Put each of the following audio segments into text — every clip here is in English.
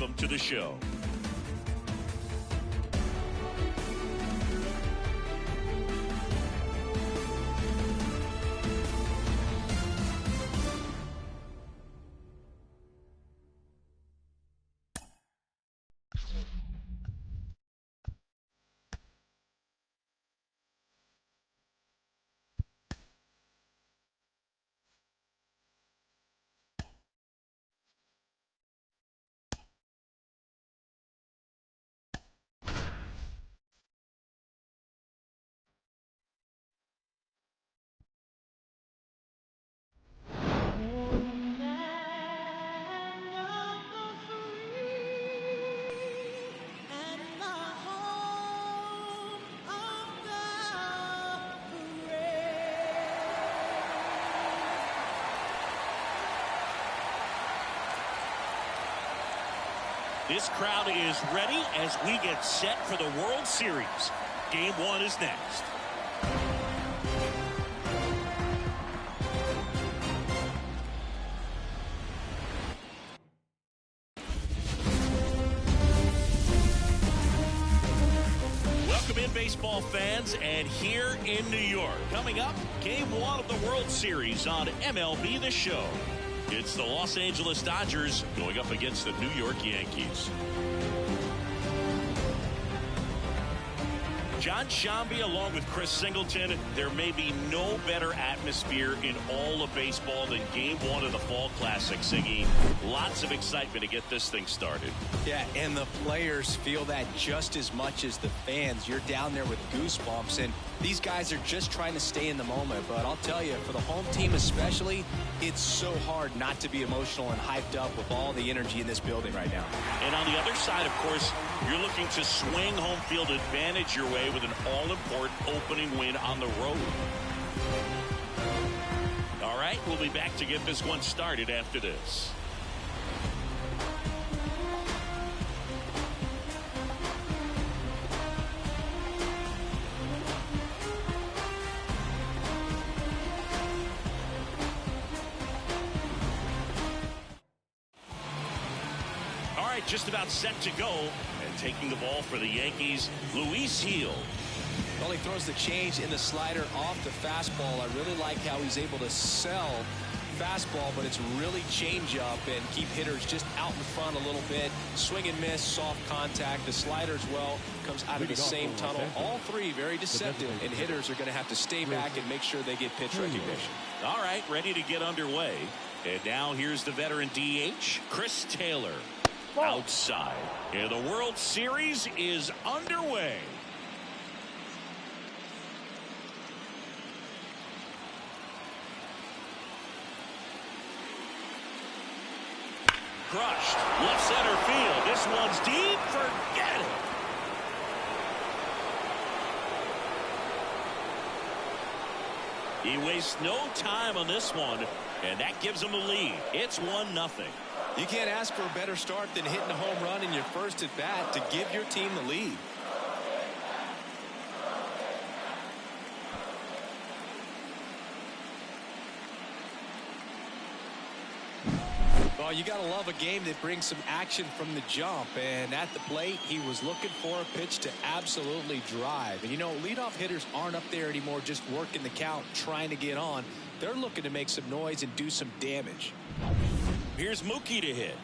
welcome to the show. This crowd is ready as we get set for the World Series. Game 1 is next. Welcome in, baseball fans, and here in New York. Coming up, Game 1 of the World Series on MLB The Show. It's the Los Angeles Dodgers going up against the New York Yankees. John Shambi along with Chris Singleton. There may be no better atmosphere in all of baseball than Game 1 of the Fall Classic, Siggy. Lots of excitement to get this thing started. Yeah, and the players feel that just as much as the fans. You're down there with goosebumps, and these guys are just trying to stay in the moment. But I'll tell you, for the home team especially, it's so hard not to be emotional and hyped up with all the energy in this building right now. And on the other side, of course, you're looking to swing home field advantage your way with an all-important opening win on the road. All right, we'll be back to get this one started after this. All right, just about set to go. Taking the ball for the Yankees, Luis Gil. Well, he throws the change in the slider off the fastball. I really like how he's able to sell fastball, but it's really change up and keep hitters just out in front a little bit. Swing and miss, soft contact. The slider as well comes out of the same tunnel. All three very deceptive, and hitters are going to have to stay back and make sure they get pitch recognition. All right, ready to get underway. And now here's the veteran DH, Chris Taylor. Outside, and the World Series is underway. Crushed, left center field. This one's deep. Forget it. He wastes no time on this one, and that gives him the lead. It's 1-0. You can't ask for a better start than hitting a home run in your first at bat to give your team the lead. Well, you got to love a game that brings some action from the jump, and at the plate he was looking for a pitch to absolutely drive. And you know, leadoff hitters aren't up there anymore just working the count, trying to get on. They're looking to make some noise and do some damage. Here's Mookie to hit.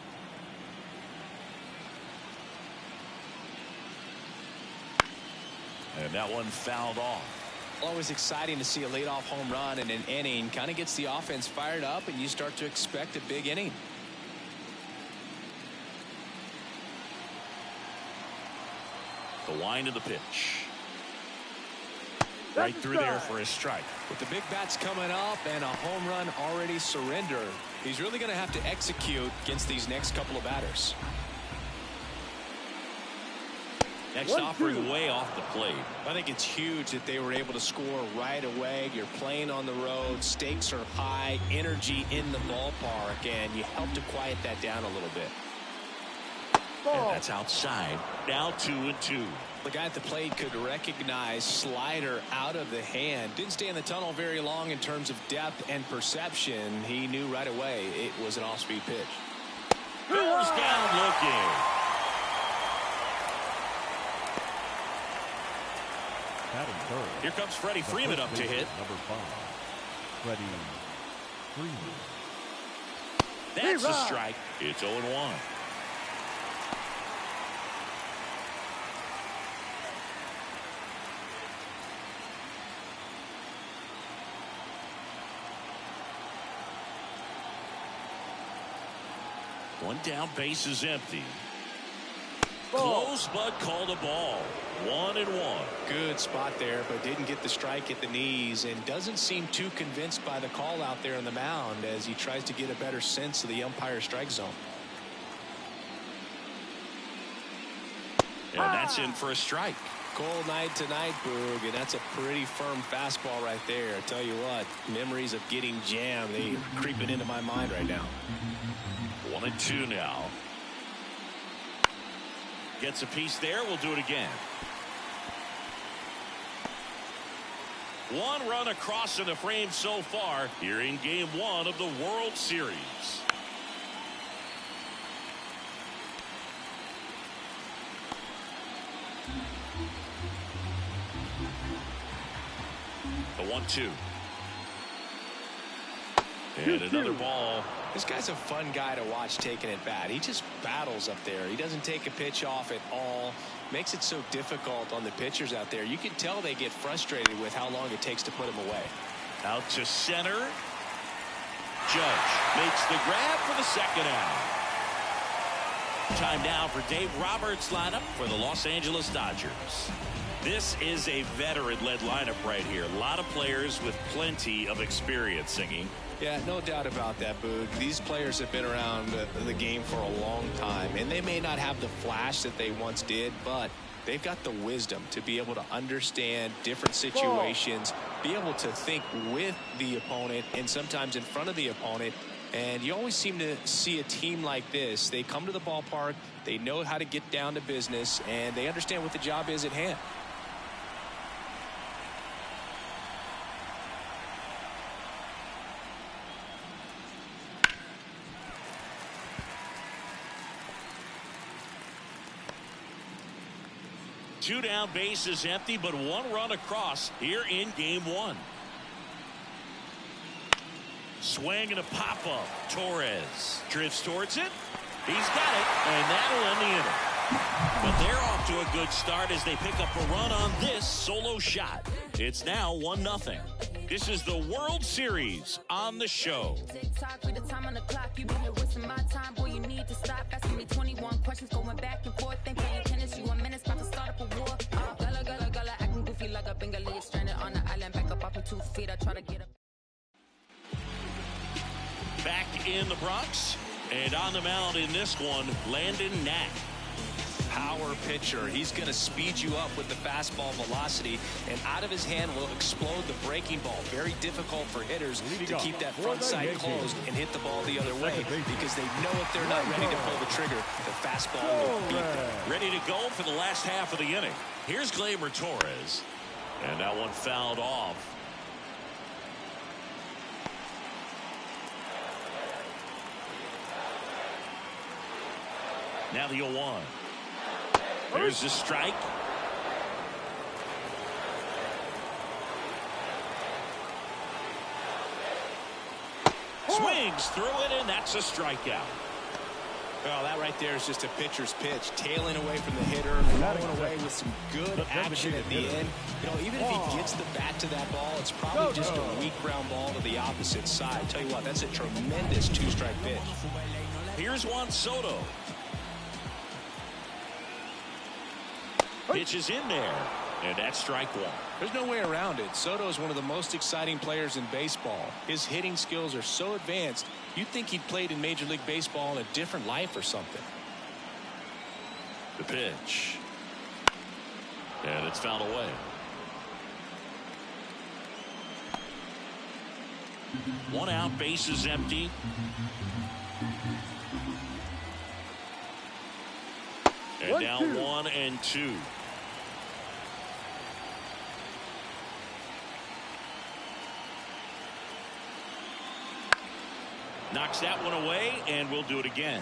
And that one fouled off. Always exciting to see a leadoff home run in an inning. Kind of gets the offense fired up, and you start to expect a big inning. The wind of the pitch. Right through there for a strike. With the big bats coming up and a home run already surrendered, he's really going to have to execute against these next couple of batters. Next offering way off the plate. I think it's huge that they were able to score right away. You're playing on the road. Stakes are high. Energy in the ballpark. And you help to quiet that down a little bit. And that's outside. Now 2-2. The guy at the plate could recognize slider out of the hand. Didn't stay in the tunnel very long in terms of depth and perception. He knew right away it was an off-speed pitch. Goes down looking. Here comes Freddie Freeman up to hit. Number 5, Freddie Freeman. That's a strike. It's 0-1. One down, base is empty. Close, but called a ball. 1-1. Good spot there, but didn't get the strike at the knees and doesn't seem too convinced by the call out there on the mound as he tries to get a better sense of the umpire strike zone. And that's in for a strike. Cold night tonight, Boog, and that's a pretty firm fastball right there. I tell you what, memories of getting jammed, they are creeping into my mind right now. 1-2 now. Gets a piece there. We'll do it again. One run across in the frame so far here in Game 1 of the World Series. The 1-2. And another ball. This guy's a fun guy to watch taking at bat. He just battles up there. He doesn't take a pitch off at all. Makes it so difficult on the pitchers out there. You can tell they get frustrated with how long it takes to put him away. Out to center. Judge makes the grab for the second out. Time now for Dave Roberts' lineup for the Los Angeles Dodgers. This is a veteran-led lineup right here. A lot of players with plenty of experience singing. Yeah, no doubt about that, Boog. These players have been around the game for a long time, and they may not have the flash that they once did, but they've got the wisdom to be able to understand different situations, be able to think with the opponent and sometimes in front of the opponent. And you always seem to see a team like this. They come to the ballpark, they know how to get down to business, and they understand what the job is at hand. Two down, base is empty, but one run across here in Game 1. Swing and a pop-up. Torres drifts towards it. He's got it, and that'll end the inning. But they're off to a good start as they pick up a run on this solo shot. It's now 1-0. This is the World Series on the show. Back in the Bronx, and on the mound in this one, Landon Knack. Power pitcher. He's going to speed you up with the fastball velocity, and out of his hand will explode the breaking ball. Very difficult for hitters to keep that front side closed and hit the ball the other way, because they know if they're not ready to pull the trigger, the fastball will beat them. Ready to go for the last half of the inning. Here's Gleyber Torres, and that one fouled off. Now the 0-1. There's the strike. Swings through it, and that's a strikeout. Well, that right there is just a pitcher's pitch, tailing away from the hitter, going away with some good action at the end. You know, even if he gets the bat to that ball, it's probably just a weak ground ball to the opposite side. Tell you what, that's a tremendous two-strike pitch. Here's Juan Soto. Pitch is in there, and that's strike one. There's no way around it. Soto is one of the most exciting players in baseball. His hitting skills are so advanced, you'd think he'd played in Major League Baseball in a different life or something. The pitch. And it's fouled away. One out, base is empty. And now 1-2. Knocks that one away, and we'll do it again.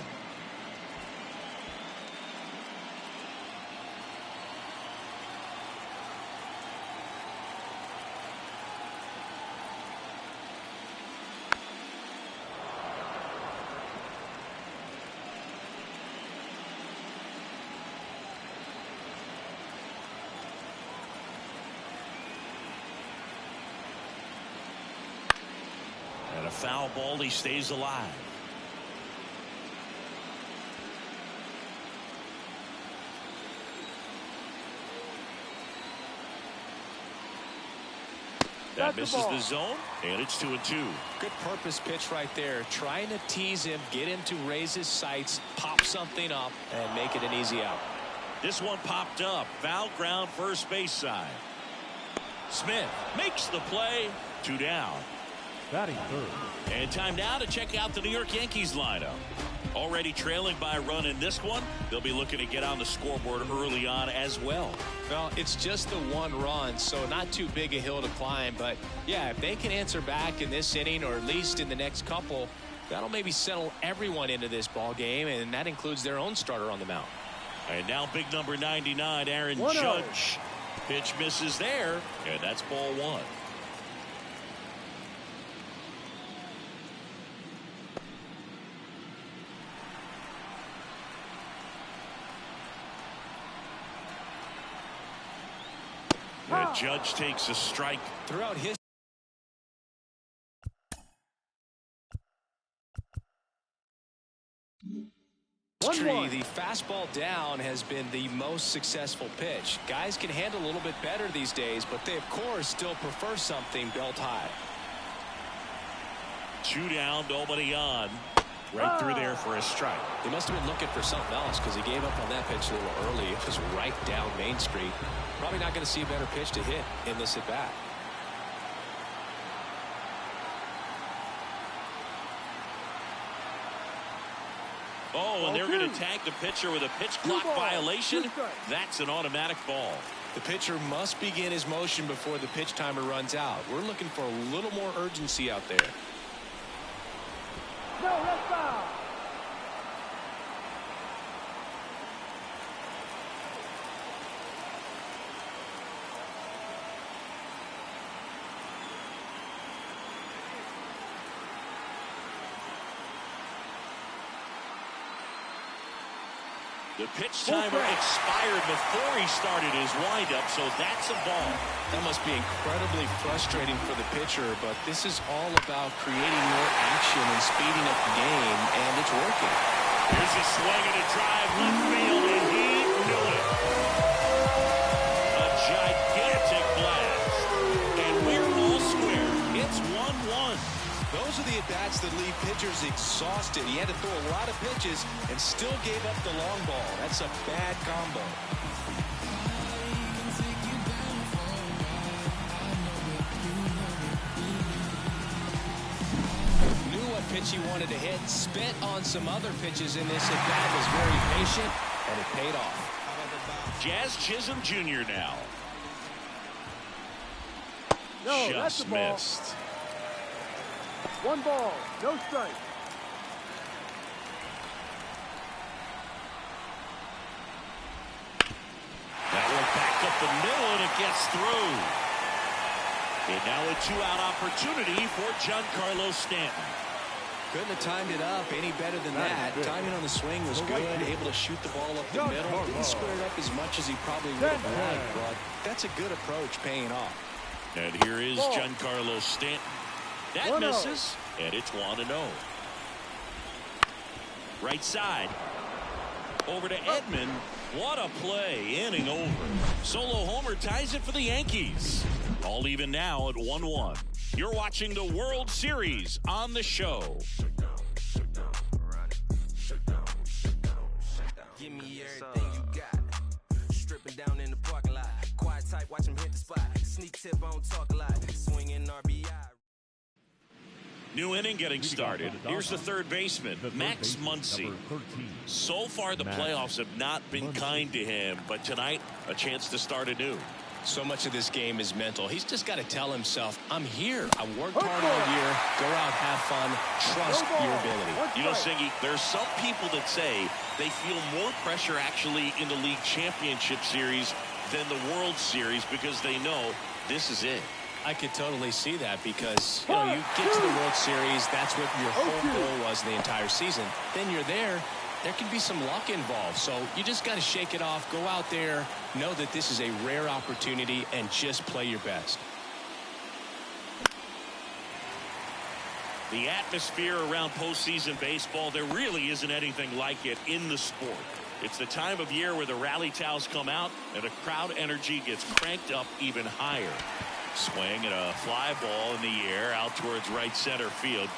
foul ball. He stays alive. That misses the zone, and it's 2-2. Good purpose pitch right there. Trying to tease him, get him to raise his sights, pop something up, and make it an easy out. This one popped up. Foul ground, first base side. Smith makes the play. 2 down. Batting third. And time now to check out the New York Yankees lineup. Already trailing by a run in this one. They'll be looking to get on the scoreboard early on as well. Well, it's just the 1 run, so not too big a hill to climb. But, yeah, if they can answer back in this inning or at least in the next couple, that'll maybe settle everyone into this ball game, and that includes their own starter on the mound. And now big number 99, Aaron Judge. Pitch misses there, and that's ball 1. And Judge takes a strike. Throughout his history, the fastball down has been the most successful pitch. Guys can handle a little bit better these days, but they, of course, still prefer something belt high. 2 down, nobody on. Right through there for a strike. He must have been looking for something else because he gave up on that pitch a little early. It was right down Main Street. Probably not going to see a better pitch to hit in this at bat. Oh, and they're going to tag the pitcher with a pitch clock violation. That's an automatic ball. The pitcher must begin his motion before the pitch timer runs out. We're looking for a little more urgency out there. No, that's foul. The pitch timer expired before he started his windup, so that's a ball. That must be incredibly frustrating for the pitcher, but this is all about creating more action and speeding up the game, and it's working. Here's a swing and a drive left field, and he knew it. A gigantic blast, and we're all square. It's 1-1. Those are the at-bats that leave pitchers exhausted. He had to throw a lot of pitches and still gave up the long ball. That's a bad combo. Knew what pitch he wanted to hit. Spent on some other pitches in this at-bat. Was very patient, and it paid off. Jazz Chisholm Jr. now. No, that's Just the ball. missed. 1 ball, no strike. That one back up the middle, and it gets through. And now a 2-out opportunity for Giancarlo Stanton. Couldn't have timed it up any better than that. Timing on the swing was good. Able to shoot the ball up the middle. Didn't square it up as much as he probably would have liked, but that's a good approach, paying off. And here is Giancarlo Stanton. That misses, and it's 1-0. Right side. Over to Edman. What a play. Inning over. Solo homer ties it for the Yankees. All even now at 1-1. You're watching the World Series on the show. Give me everything you got. Stripping down in the parking lot. Quiet type, watch him hit the spot. Sneak tip, I don't talk a lot. Swinging RBI. New inning getting started. Here's the third baseman, Max Muncy. So far, the playoffs have not been kind to him, but tonight, a chance to start anew. So much of this game is mental. He's just got to tell himself, I'm here. I worked hard all year. Go out, have fun. Trust your ability. You know, Singy, there's some people that say they feel more pressure actually in the league championship series than the World Series because they know this is it. I could totally see that because, you know, you get to the World Series, that's what your whole goal was the entire season. Then you're there can be some luck involved. So you just got to shake it off, go out there, know that this is a rare opportunity, and just play your best. The atmosphere around postseason baseball, there really isn't anything like it in the sport. It's the time of year where the rally towels come out and the crowd energy gets cranked up even higher. Swing and a fly ball in the air out towards right center field.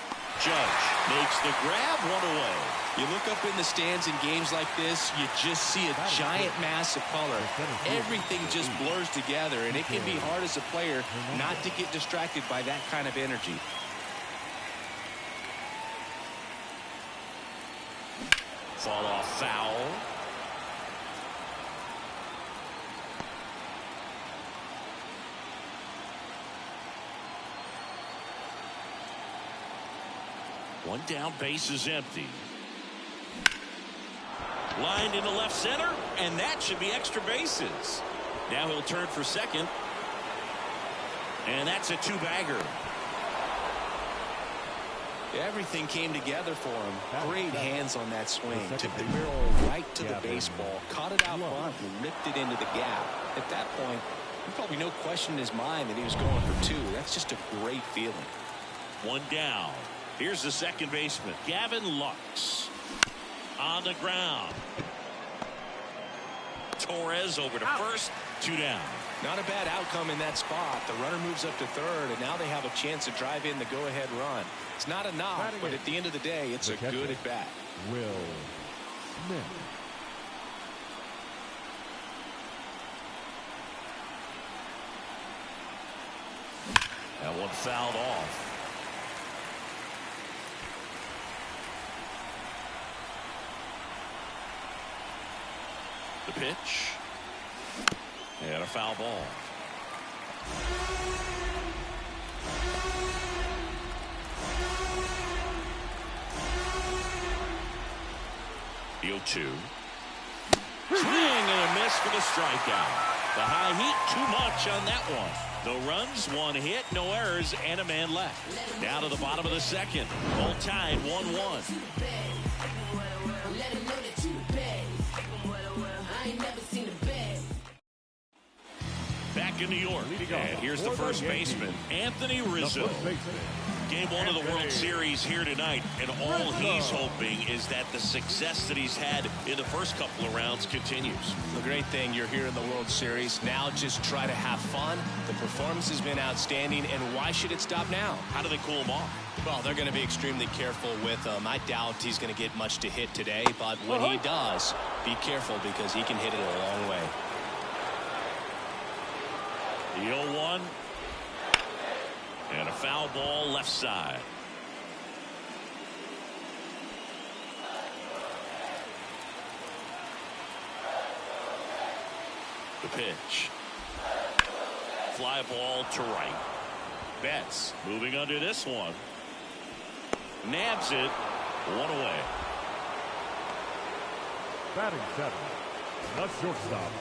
Judge makes the grab, one away. You look up in the stands in games like this, you just see a giant mass of color. Everything just blurs together, and it can be hard as a player not to get distracted by that kind of energy. Fall off foul. One down, base is empty. Lined into left center, and that should be extra bases. Now he'll turn for second. And that's a two-bagger. Everything came together for him. Great hands on that swing. Took the barrel right to the baseball. Caught it out front and ripped it into the gap. At that point, there's probably no question in his mind that he was going for two. That's just a great feeling. One down. Here's the second baseman, Gavin Lux. On the ground. Torres over to first. Two down. Not a bad outcome in that spot. The runner moves up to third, and now they have a chance to drive in the go-ahead run. It's not a knock, but at the end of the day, it's a good at-bat. Will Smith. That one fouled off. The pitch. And a foul ball. The 0-2. Swing and a miss for the strikeout. The high heat, too much on that one. No runs, one hit, no errors, and a man left. Down to the bottom of the second. All tied 1-1. Back in New York, and here's the first baseman, Anthony Rizzo. Game one of the World Series here tonight, and all he's hoping is that the success that he's had in the first couple of rounds continues. The great thing, you're here in the World Series. Now just try to have fun. The performance has been outstanding, and why should it stop now? How do they cool him off? Well, they're going to be extremely careful with him. I doubt he's going to get much to hit today, but when he does, be careful because he can hit it a long way. The 0-1. And a foul ball left side. The pitch. Fly ball to right. Betts moving under this one. Nabs it. One away. Batting seven. The shortstop,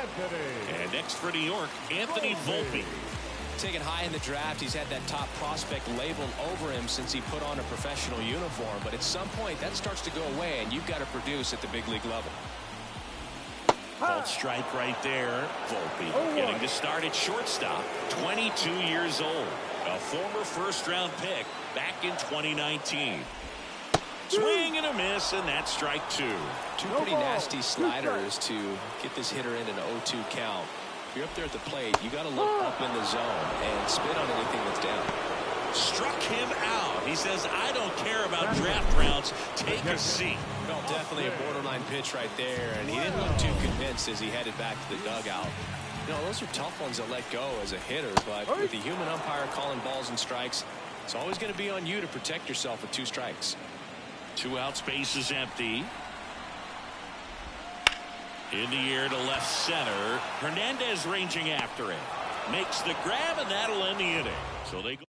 Anthony. And next for New York, Anthony Volpe. Taken high in the draft, he's had that top prospect labeled over him since he put on a professional uniform. But at some point, that starts to go away, and you've got to produce at the big league level. Called strike right there. Volpe getting to start at shortstop. 22 years old. A former first-round pick back in 2019. Swing and a miss, and that's strike two. Two pretty nasty sliders to get this hitter in an 0-2 count. If you're up there at the plate, you got to look up in the zone and spit on anything that's down. Struck him out. He says, I don't care about draft rounds. Take a seat. Well, definitely a borderline pitch right there, and he didn't look too convinced as he headed back to the dugout. You know, those are tough ones to let go as a hitter, but with the human umpire calling balls and strikes, it's always going to be on you to protect yourself with two strikes. 2 outs, base is empty. In the air to left center. Hernandez ranging after it. Makes the grab, and that'll end the inning. So they go.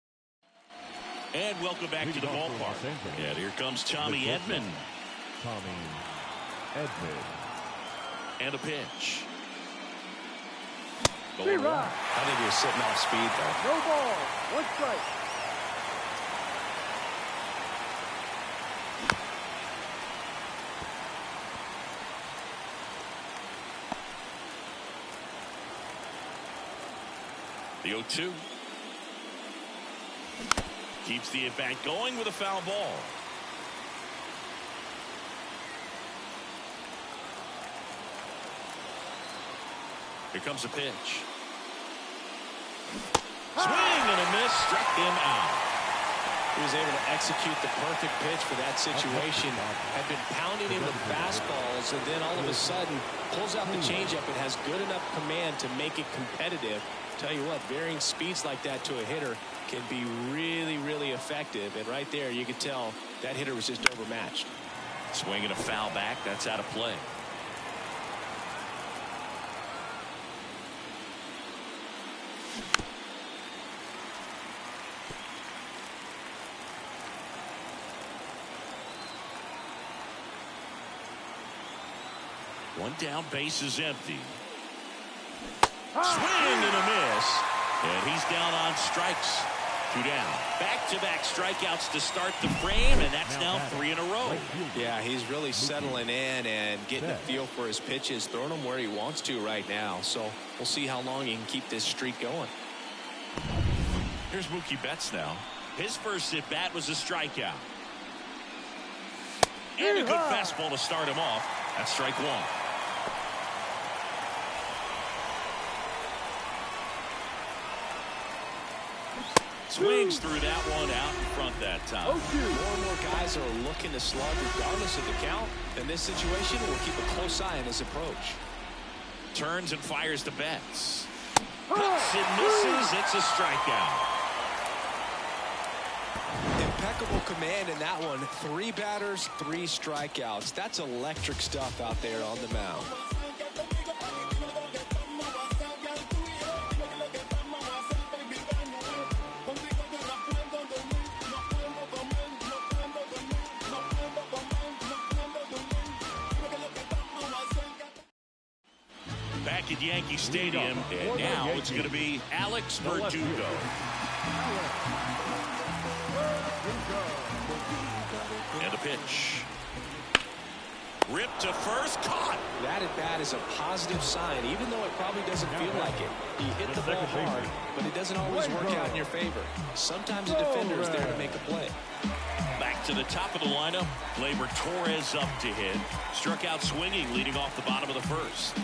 And welcome back to the ballpark. And here comes Tommy Edman. Tommy Edman. And a pitch. I think he was sitting off speed, though. No ball. One strike. The 0-2. Keeps the at-bat going with a foul ball. Here comes a pitch. Swing and a miss, struck him out. He was able to execute the perfect pitch for that situation. Had been pounding him with fastballs, and then all of a sudden pulls out the changeup and has good enough command to make it competitive. Tell you what, varying speeds like that to a hitter can be really, really effective. And right there, you could tell that hitter was just overmatched. Swinging a foul back, that's out of play. One down, base is empty. Swing and a miss. And he's down on strikes. 2 down. Back-to-back strikeouts to start the frame, and that's now 3 in a row. Yeah, he's really settling in and getting a feel for his pitches, throwing them where he wants to right now. So we'll see how long he can keep this streak going. Here's Mookie Betts now. His first at-bat was a strikeout. And a good fastball to start him off. That's strike 1. Swings through that one out in front that time. More and more guys are looking to slug regardless of the count. In this situation, we'll keep a close eye on his approach. Turns and fires to Betts. Cuts and misses. It's a strikeout. Impeccable command in that one. 3 batters, 3 strikeouts. That's electric stuff out there on the mound. Back at Yankee Stadium, and now it's going to be Alex Verdugo. And a pitch. Ripped to first, caught. That at bat is a positive sign, even though it probably doesn't feel like it. He hit the ball hard, but it doesn't always work out in your favor. Sometimes a defender is there to make a play. Back to the top of the lineup. Gleyber Torres up to hit. Struck out swinging, leading off the bottom of the first.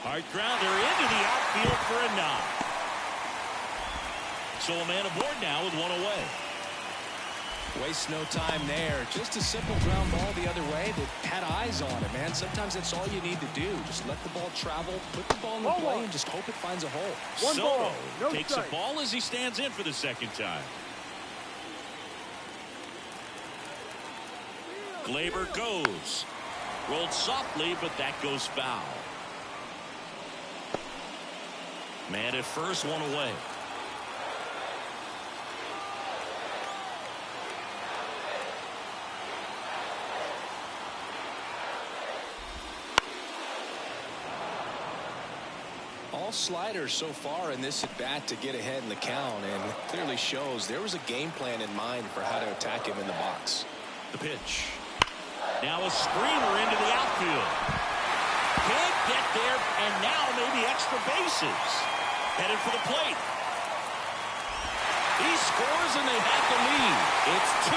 Hard grounder into the outfield for a knock. So a man aboard now with 1 away. Waste no time there. Just a simple ground ball the other way that had eyes on it, man. Sometimes that's all you need to do. Just let the ball travel, put the ball in the play, and just hope it finds a hole. Soto takes a ball as he stands in for the second time. Gleyber goes. Rolled softly, but that goes foul. Man at first, 1 away. All sliders so far in this at bat to get ahead in the count, and it clearly shows there was a game plan in mind for how to attack him in the box. The pitch. Now a screamer into the outfield. Can't get there, and now maybe extra bases. Headed for the plate. He scores, and they have the lead. It's 2-1.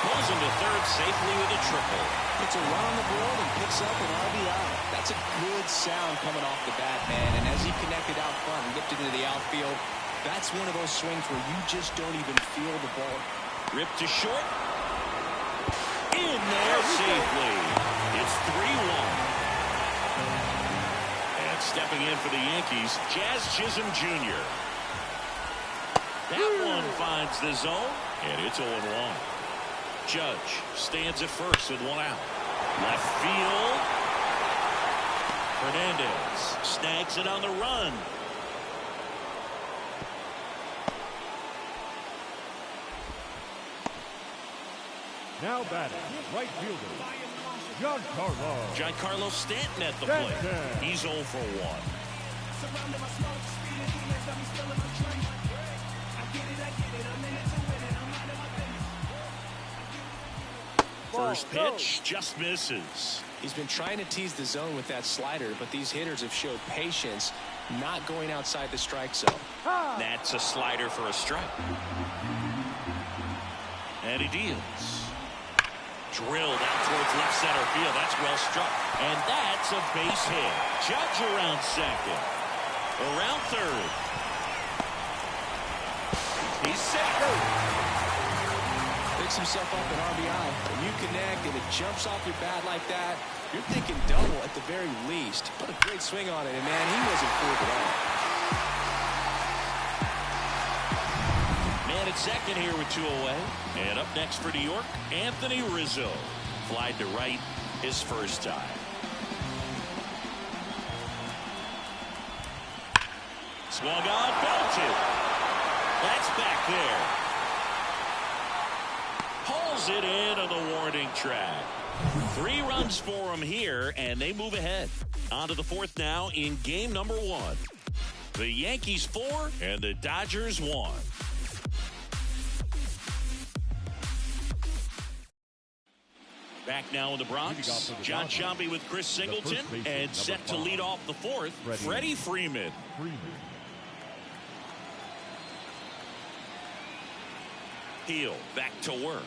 Pulls him to third safely with a triple. Puts a run on the board and picks up an RBI. That's a good sound coming off the bat, man. And as he connected out front and lifted into the outfield, that's one of those swings where you just don't even feel the ball. Ripped to short. In there safely. It's 3-1. And stepping in for the Yankees, Jazz Chisholm Jr. That one finds the zone, and it's 0-1. Judge stands at first with 1 out. Left field. Hernandez snags it on the run. Now batting, right fielder, Giancarlo Stanton at the plate. He's 0 for 1. First pitch just misses. He's been trying to tease the zone with that slider, but these hitters have showed patience, not going outside the strike zone. That's a slider for a strike. And he deals. Drilled out towards left center field. That's well struck. And that's a base hit. Judge around second. Around third. He's safe. Picks himself up an RBI. When you connect and it jumps off your bat like that, you're thinking double at the very least. Put a great swing on it, and man, he wasn't fooled at all. Man at second here with 2 away. And up next for New York, Anthony Rizzo. Flied to right his first time. Swung on, belted. That's back there. Pulls it in on the warning track. 3 runs for him here, and they move ahead. On to the 4th now in game number 1. The Yankees 4 and the Dodgers 1. Back now in the Bronx, John Sciambi with Chris Singleton, and set to lead off the 4th, Freddie Freeman. Heel back to work.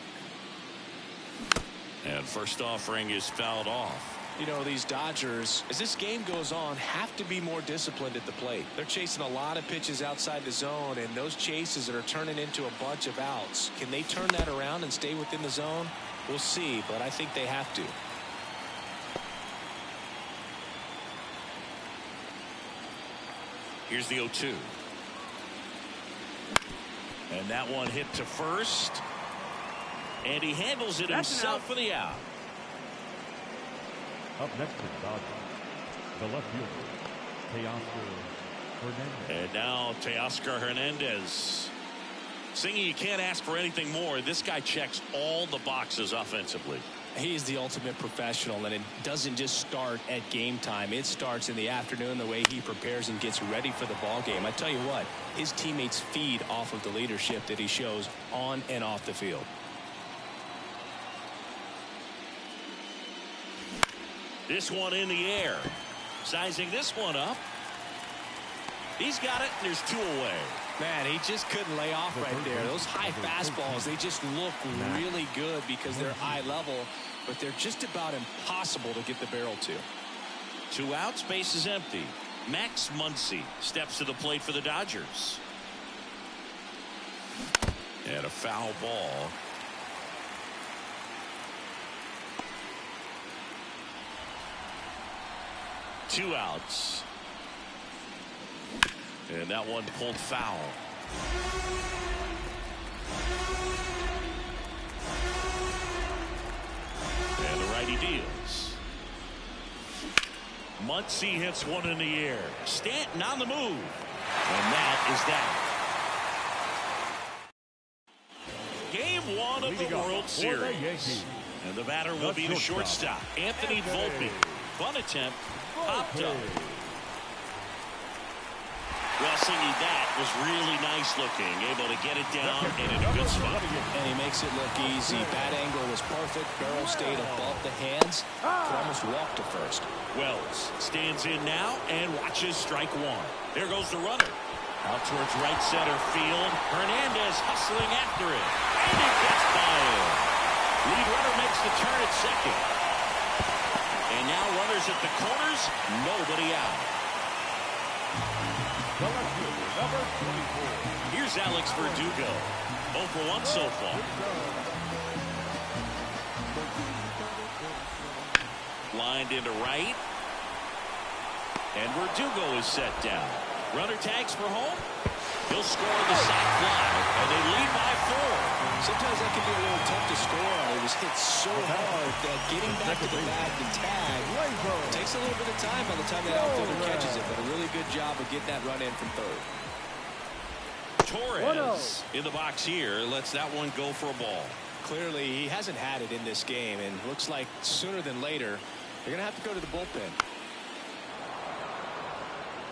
And first offering is fouled off. You know, these Dodgers, as this game goes on, have to be more disciplined at the plate. They're chasing a lot of pitches outside the zone, and those chases are turning into a bunch of outs. Can they turn that around and stay within the zone? We'll see, but I think they have to. Here's the 0-2. And that one hit to first. And he handles it himself for the out. Up next to Dodgers, the left fielder, Teoscar Hernandez. And now Teoscar Hernandez. Singy, you can't ask for anything more. This guy checks all the boxes offensively. He is the ultimate professional, and it doesn't just start at game time. It starts in the afternoon, the way he prepares and gets ready for the ball game. I tell you what, his teammates feed off of the leadership that he shows on and off the field. This one in the air. Sizing this one up. He's got it, and there's 2 away. Man, he just couldn't lay off right there. Those high fastballs, they just look really good because they're eye level, but they're just about impossible to get the barrel to. 2 outs, base is empty. Max Muncy steps to the plate for the Dodgers. And a foul ball. Two outs. And that one pulled foul. And the righty deals. Muncy hits one in the air. Stanton on the move. And that is that. Game 1 of the World Series. And the batter will be the shortstop, Anthony Volpe. Bunt attempt, popped up. Well, Singy, that was really nice looking. Able to get it down and in a good spot. And he makes it look easy. Bat angle was perfect. Barrel stayed above the hands. Could almost walk to first. Wells stands in now and watches strike 1. There goes the runner. Out towards right center field. Hernandez hustling after it. And it gets by him. Lead runner makes the turn at second. And now runners at the corners. Nobody out. Number 24. Here's Alex Verdugo. 0 for 1 so far. Lined into right. And Verdugo is set down. Runner tags for home. He'll score the sac fly. And they lead by 4. Sometimes that can be a little tough to score on. It was hit so hard that getting back to the bag and tag takes a little bit of time by the time that outfielder catches it. But a really good job of getting that run in from third. Torres in the box here lets that one go for a ball. Clearly, he hasn't had it in this game, and looks like sooner than later, they're going to have to go to the bullpen.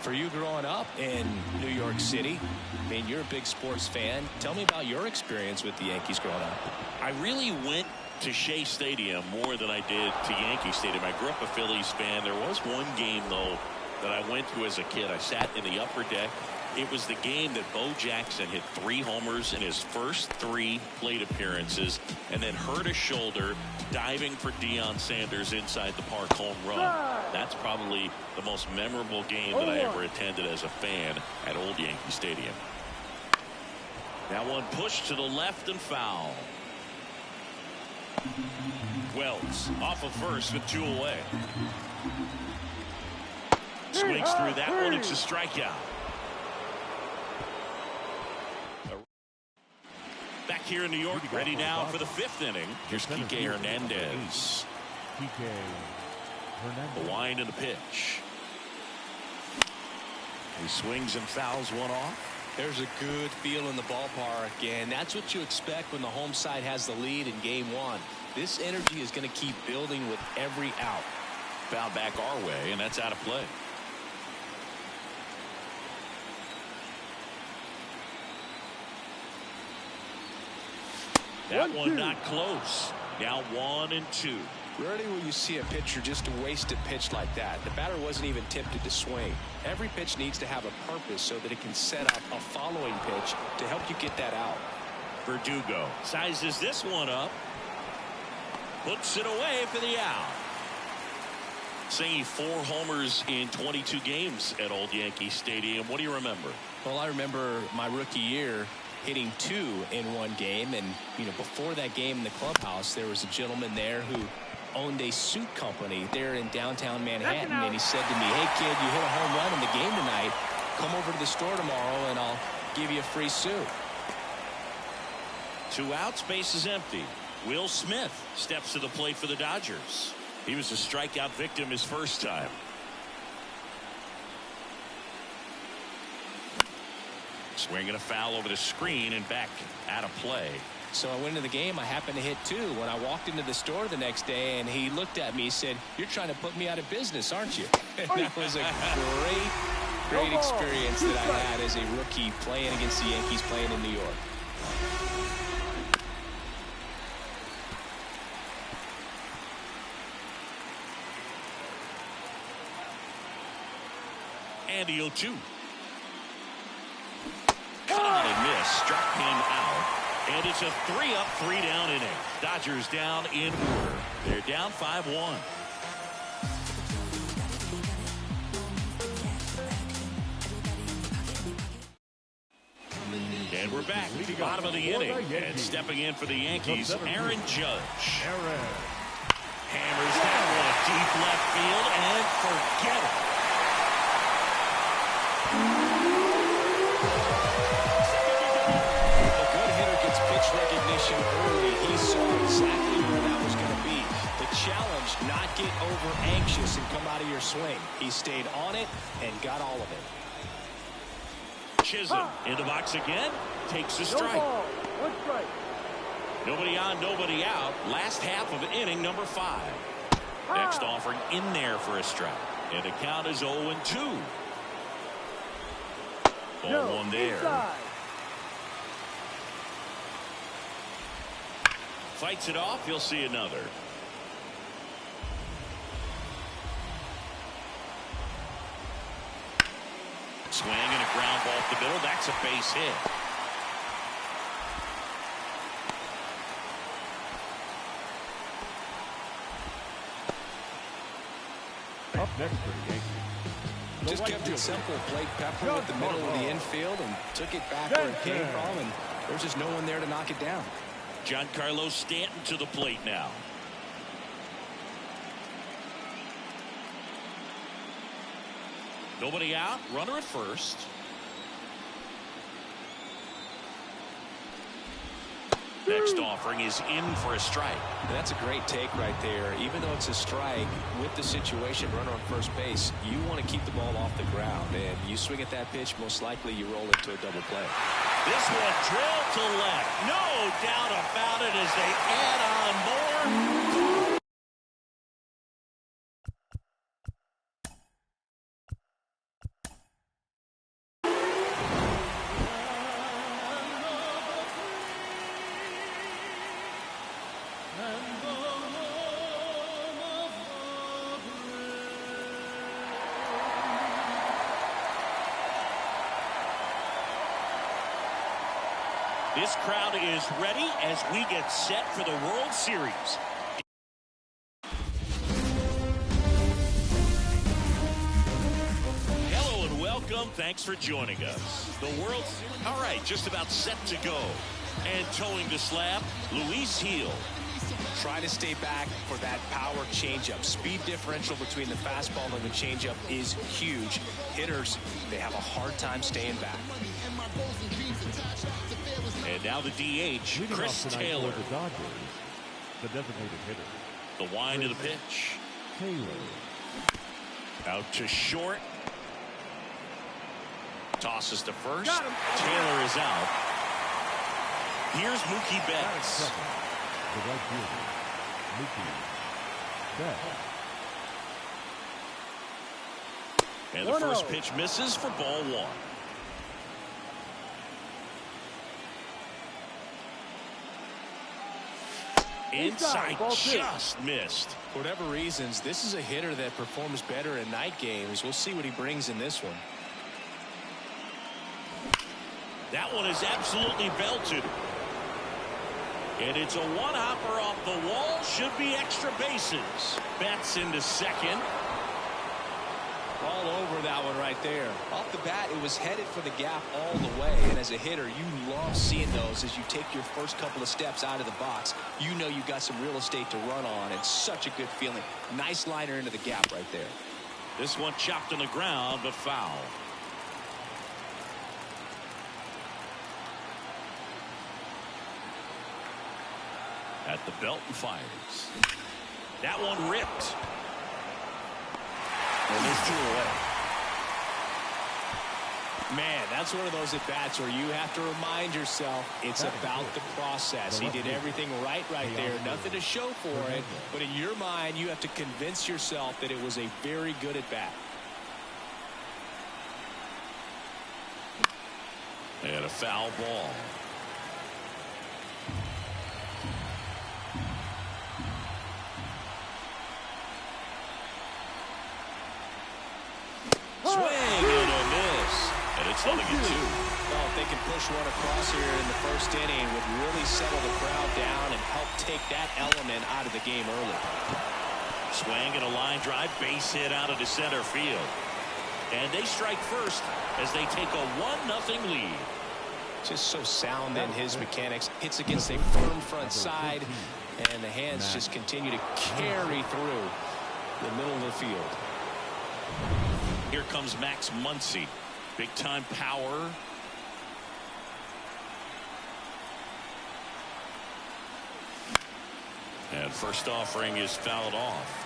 For you growing up in New York City, I mean, you're a big sports fan. Tell me about your experience with the Yankees growing up. I really went to Shea Stadium more than I did to Yankee Stadium. I grew up a Phillies fan. There was one game, though, that I went to as a kid. I sat in the upper deck. It was the game that Bo Jackson hit 3 homers in his first 3 plate appearances and then hurt his shoulder diving for Deion Sanders inside the park home run. That's probably the most memorable game that I ever attended as a fan at Old Yankee Stadium. That one pushed to the left and foul. Wells off of first with 2 away. Swings through that one. It's a strikeout. Back here in New York, ready now for the 5th inning. Here's Kike Hernandez. The wind and the pitch. He swings and fouls one off. There's a good feel in the ballpark, and that's what you expect when the home side has the lead in game 1. This energy is going to keep building with every out. Foul back our way, and that's out of play. That one not close. Now 1-2. Rarely will you see a pitcher just waste a pitch like that. The batter wasn't even tempted to swing. Every pitch needs to have a purpose so that it can set up a following pitch to help you get that out. Verdugo sizes this one up. Puts it away for the out. Saying 4 homers in 22 games at Old Yankee Stadium. What do you remember? Well, I remember my rookie year hitting 2 in one game, and before that game in the clubhouse there was a gentleman there who owned a suit company there in downtown Manhattan, and he said to me, "Hey kid, you hit a home run in the game tonight. Come over to the store tomorrow and I'll give you a free suit." 2 outs, base is empty. Will Smith steps to the plate for the Dodgers. He was a strikeout victim his first time. Swinging a foul over the screen and back out of play. So I went into the game. I happened to hit 2 when I walked into the store the next day, and he looked at me and said, "You're trying to put me out of business, aren't you?" And that was a great experience that I had as a rookie playing against the Yankees, playing in New York. And the 0-2. Caught and missed. Struck him out. And it's a 3-up, 3-down inning. Dodgers down in order. They're down 5-1. And we're back. Bottom of the inning. And stepping in for the Yankees, Aaron Judge. Hammers that one deep left field and forget it. A good hitter gets pitch recognition early. He saw exactly where that was going to be. The challenge, not get over anxious and come out of your swing. He stayed on it and got all of it. Chisholm in the box again. Takes a strike. No ball, 1 strike. Nobody on, nobody out. Last half of inning number 5. Next offering in there for a strike. And the count is 0-2. Ball 1 there. Inside. Fights it off. You'll see another. Swing and a ground ball up the middle. That's a base hit. Up next for the Yankees. Just kept it simple. Played Pepper with the middle of the infield and took it back where it came from, and there's just no one there to knock it down. Giancarlo Stanton to the plate now. Nobody out. Runner at first. Next offering is in for a strike. And that's a great take right there. Even though it's a strike, with the situation, runner on first base, you want to keep the ball off the ground. And you swing at that pitch, most likely you roll into a double play. This one drilled to left. No doubt about it as they add on more. And This crowd is ready as we get set for the World Series. Hello and welcome. Thanks for joining us. The World Series. All right, just about set to go. And towing the slab, Luis Gil. Try to stay back for that power changeup. Speed differential between the fastball and the changeup is huge. Hitters, they have a hard time staying back. And now the DH, Leading Chris off tonight Taylor. for the Dodgers, the designated hitter. The wind of the pitch. Taylor. Out to short. Tosses to first. Got him. Taylor is out. Here's Mookie Betts. Second, the right fielder, Mookie Betts. And the 1-0. first pitch misses for ball one. Inside, ball two. just missed. For whatever reasons, this is a hitter that performs better in night games. We'll see what he brings in this one. That one is absolutely belted. And it's a one-hopper off the wall. Should be extra bases. Betts into second. All over that one right there. Off the bat, it was headed for the gap all the way. And as a hitter, you love seeing those as you take your first couple of steps out of the box. You know you got some real estate to run on. It's such a good feeling. Nice liner into the gap right there. This one chopped on the ground, but foul. At the belt and fires. That one ripped. And there's two away. Man, that's one of those at-bats where you have to remind yourself it's about the process. He did everything right there. Nothing to show for it. But in your mind, you have to convince yourself that it was a very good at-bat. And a foul ball. Swing and a miss. And it's 0-2. Well, if they can push one across here in the first inning, would really settle the crowd down and help take that element out of the game early. Swing and a line drive, base hit out of the center field. And they strike first as they take a 1-0 lead. Just so sound in his mechanics. Hits against a firm front side, and the hands just continue to carry through the middle of the field. Here comes Max Muncy. Big time power. And first offering is fouled off.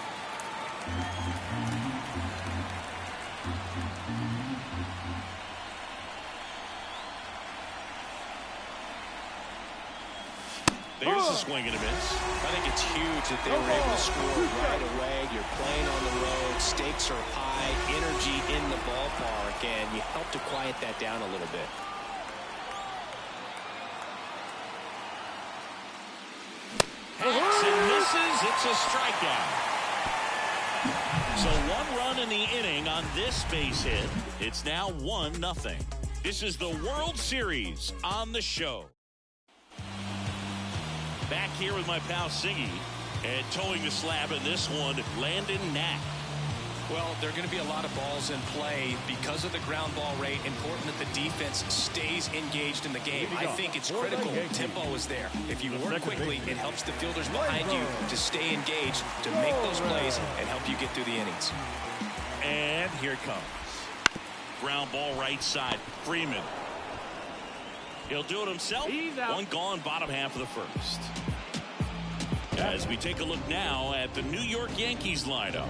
There's a swing and a miss. I think it's huge that they were able to score right away. You're playing on the road. Stakes are high. Energy in the ballpark. And you help to quiet that down a little bit. Hacks and misses. It's a strikeout. So one run in the inning on this base hit. It's now 1-0. This is the World Series on the show. Back here with my pal Siggy, and towing the slab in this one, Landon Knack. Well, there are going to be a lot of balls in play because of the ground ball rate. Important that the defense stays engaged in the game. I think it's critical. Tempo is there. If you work quickly, it helps the fielders behind you to stay engaged, to make those plays, and help you get through the innings. And here it comes. Ground ball right side. Freeman. He'll do it himself. One gone, bottom half of the first. As we take a look now at the New York Yankees lineup.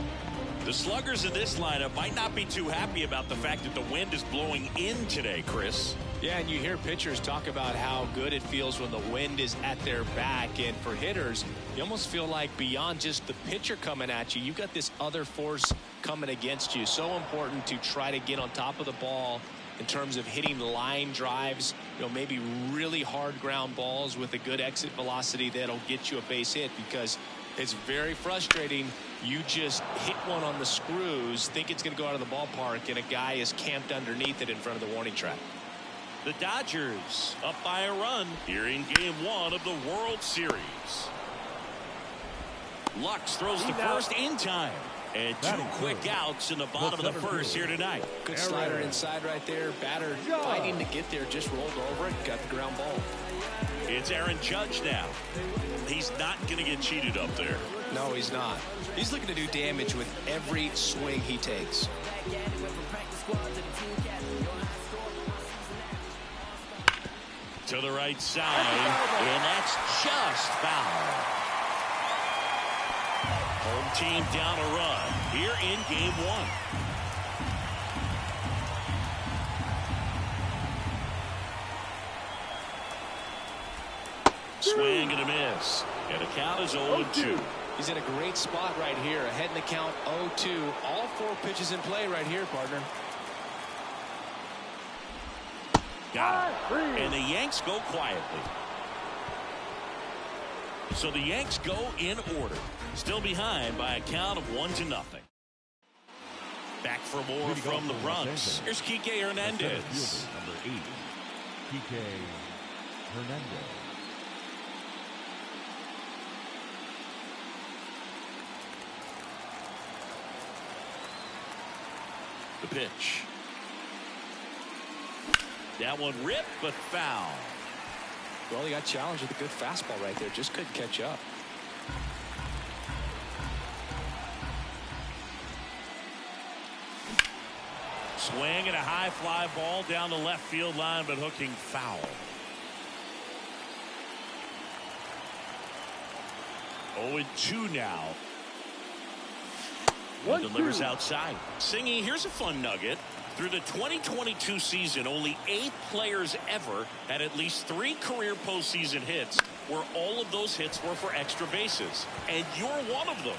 The sluggers in this lineup might not be too happy about the fact that the wind is blowing in today, Chris. Yeah, and you hear pitchers talk about how good it feels when the wind is at their back. And for hitters, you almost feel like beyond just the pitcher coming at you, you've got this other force coming against you. So important to try to get on top of the ball in terms of hitting line drives, maybe really hard ground balls with a good exit velocity that'll get you a base hit, because it's very frustrating. You just hit one on the screws, think it's going to go out of the ballpark, and a guy is camped underneath it in front of the warning track. The Dodgers up by a run here in Game 1 of the World Series. Lux throws to first in time. And 2 quick outs in the bottom of the first here tonight. Good slider inside right there. Batter fighting to get there, just rolled over it, got the ground ball. It's Aaron Judge now. He's not going to get cheated up there. No, he's not. He's looking to do damage with every swing he takes. To the right side, and that's just foul. Home team down a run here in Game 1. Swing and a miss. And the count is 0-2. He's in a great spot right here. Ahead in the count 0-2. All 4 pitches in play right here, partner. Got it. And the Yanks go quietly. So the Yanks go in order. Still behind by a count of 1-0. Back for more from the Bronx. Here's Kike Hernandez. Number 8, Kike Hernandez. The pitch. That one ripped, but foul. Well, he got challenged with a good fastball right there. Just couldn't catch up. Swing and a high fly ball down the left field line, but hooking foul. 0-2 now. One delivers outside. Singy, here's a fun nugget. Through the 2022 season, only 8 players ever had at least 3 career postseason hits, where all of those hits were for extra bases. And you're one of them.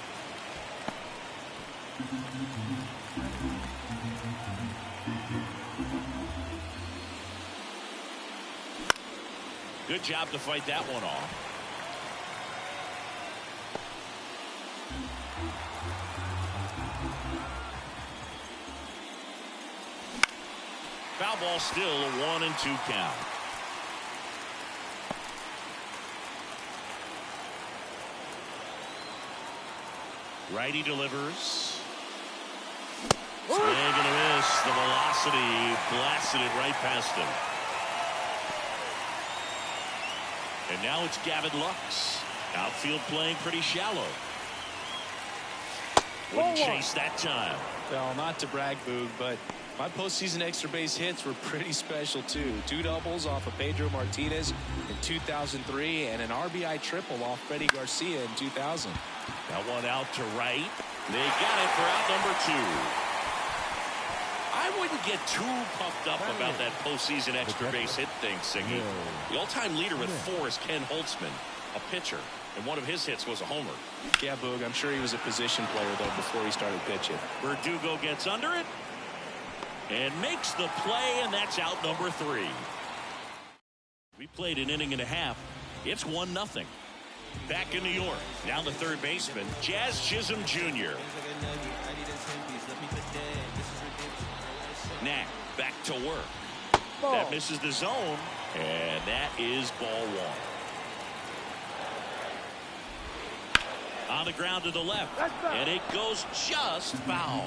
Good job to fight that one off. Foul ball, still a 1-2 count. Righty delivers. Swing and a miss. The velocity blasted it right past him. And now it's Gavin Lux. Outfield playing pretty shallow. Wouldn't chase that time. Well, not to brag, Boog, but my postseason extra base hits were pretty special, too. 2 doubles off of Pedro Martinez in 2003 and an RBI triple off Freddie Garcia in 2000. That one out to right. They got it for out number 2. I wouldn't get too puffed up about that postseason extra base hit thing, Siggy. The all-time leader with 4 is Ken Holtzman, a pitcher, and one of his hits was a homer. Yeah, Boog, I'm sure he was a position player, though, before he started pitching. Verdugo gets under it and makes the play, and that's out number 3. We played an inning and a half. It's 1-0. Back in New York. Now the third baseman, Jazz Chisholm Jr. Knack back to work. Ball. That misses the zone, and that is ball 1. On the ground to the left, and it goes just foul.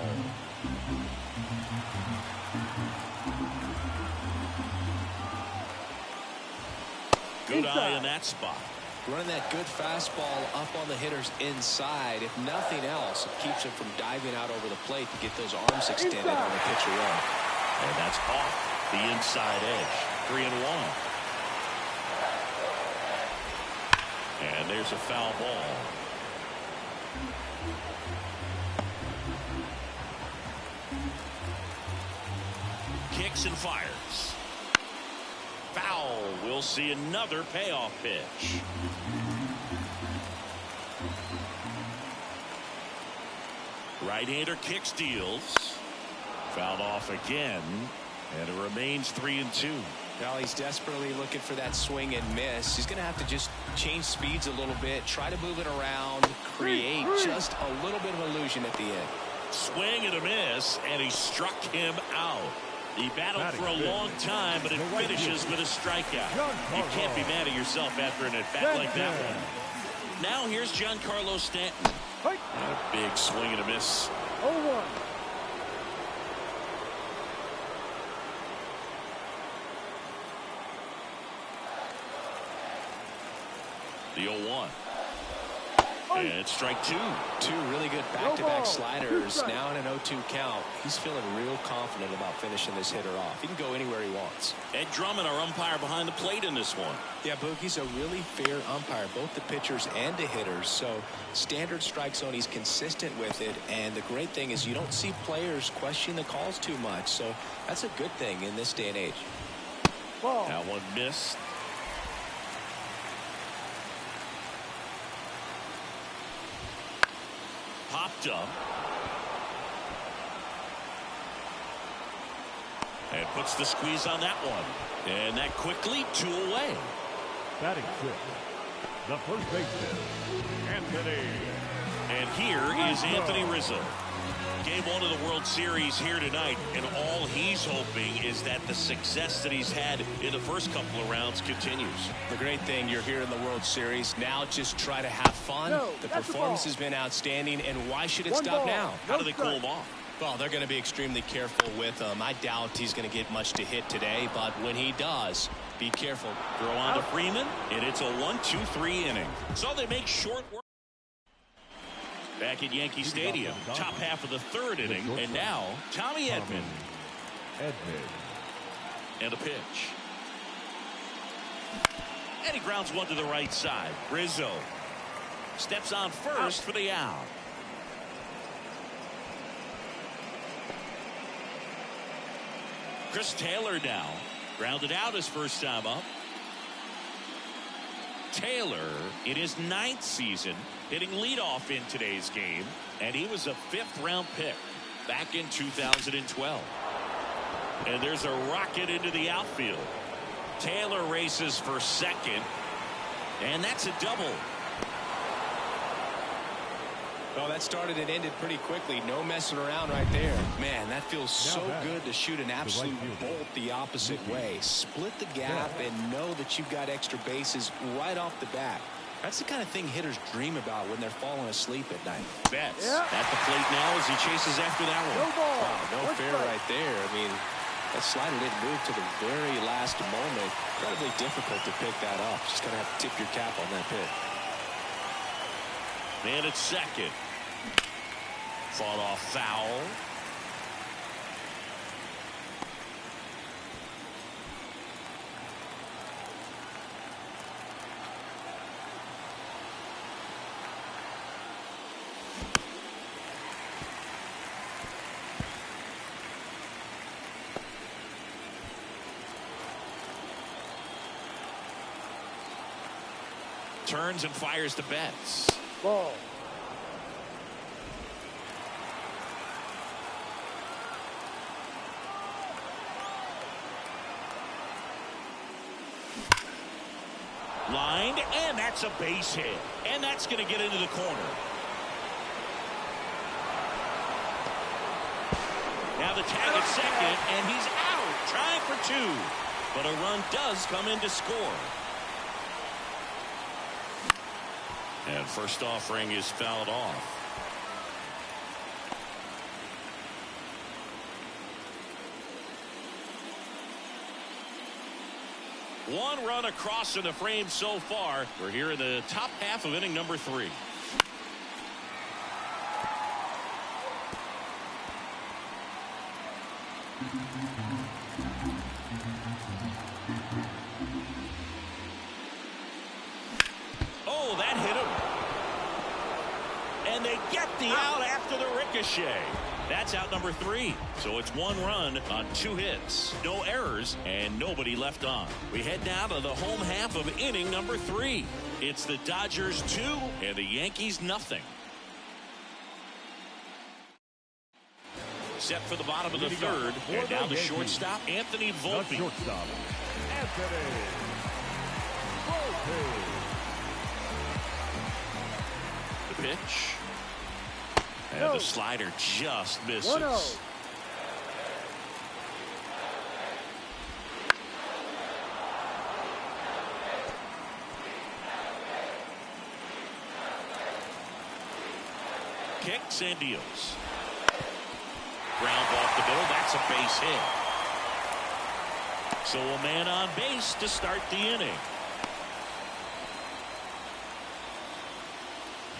Good eye in that spot. Running that good fastball up on the hitter's inside. If nothing else, it keeps him from diving out over the plate to get those arms extended on the pitcher end. And that's off the inside edge. 3-1. And there's a foul ball. Kicks and fires. Foul. We'll see another payoff pitch. Right-hander kick steals. Fouled off again, and it remains 3-2. Now he's desperately looking for that swing and miss. He's going to have to just change speeds a little bit, try to move it around, create just a little bit of illusion at the end. Swing and a miss, and he struck him out. He battled for a long time, but it finishes with a strikeout. You can't be mad at yourself after an at-bat like that one. Now here's Giancarlo Stanton. Fight. A big swing and a miss. 0-1. The 0-1. And strike two. Two really good back-to-back sliders. Now in an 0-2 count. He's feeling real confident about finishing this hitter off. He can go anywhere he wants. Ed Drummond, our umpire behind the plate in this one. Yeah, Boog, he's a really fair umpire, both the pitchers and the hitters. So standard strike zone, he's consistent with it. And the great thing is you don't see players question the calls too much. So that's a good thing in this day and age. Ball. That one missed. Popped up. And puts the squeeze on that one. And that quickly 2 away. Batting fifth, the first baseman, Anthony. And here is Anthony Rizzo. Game 1 of the World Series here tonight, and all he's hoping is that the success that he's had in the first couple of rounds continues. The great thing, you're here in the World Series. Now just try to have fun. No, the that's performance the has been outstanding, and why should it One stop ball. now? How do they cool him off? Well, they're going to be extremely careful with him. I doubt he's going to get much to hit today, but when he does, be careful. Throw on to Freeman, and it's a 1-2-3 inning. So they make short work. Back at Yankee Stadium, top half of the third inning, and now Tommy Edman. And a pitch. And he grounds one to the right side. Rizzo steps on first for the out. Chris Taylor now grounded out his first time up. Taylor in his 9th season hitting leadoff in today's game, and he was a 5th-round pick back in 2012. And there's a rocket into the outfield. Taylor races for second, and that's a double. Well, that started and ended pretty quickly. No messing around right there. Man, that feels so good to shoot an absolute bolt the opposite way. Split the gap and know that you've got extra bases right off the bat. That's the kind of thing hitters dream about when they're falling asleep at night. Betts at the plate now as he chases after that one. No ball. Wow, no fair right there. I mean, that slider didn't move to the very last moment. Incredibly difficult to pick that up. Just going to have to tip your cap on that pitch. Man at second. Fought off foul. Turns and fires to Betts. Ball. Lined, and that's a base hit. And that's going to get into the corner. Now the tag at second, and he's out, trying for 2. But a run does come in to score. And first offering is fouled off. One run across in the frame so far. We're here in the top half of inning number 3. Oh, that hit him. And they get the out after the ricochet. That's out number 3. So it's 1 run on 2 hits. No errors and nobody left on. We head now to the home half of inning number 3. It's the Dodgers 2 and the Yankees nothing. Set for the bottom of the third. And now the shortstop, Anthony Volpe. The shortstop, Anthony Volpe. The pitch. And the slider just misses. 1-0. kicks and deals. Ground off the middle. That's a base hit. So a man on base to start the inning.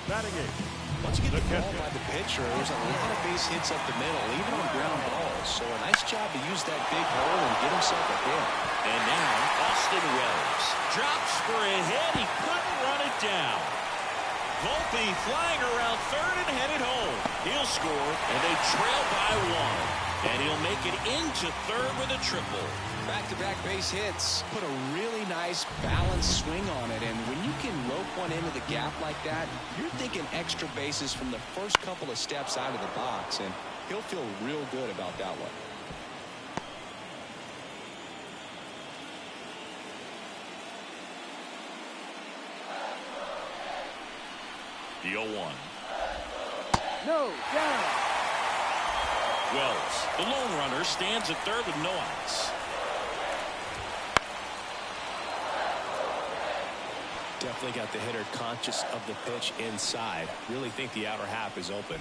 Batting eighth. Once you get the ball by the pitcher, there's a lot of base hits up the middle, even on ground balls. So a nice job to use that big hole and get himself a hit. And now Austin Wells drops for a hit. He couldn't run it down. Volpe flying around third and headed home. He'll score, and they trail by one. And he'll make it into third with a triple. Back-to-back base hits. Put a really nice balanced swing on it. And when you can rope one into the gap like that, you're thinking extra bases from the first couple of steps out of the box. And he'll feel real good about that one. The 0-1. No, down. Wells, the lone runner, stands at third with no outs. Definitely got the hitter conscious of the pitch inside. Really think the outer half is open.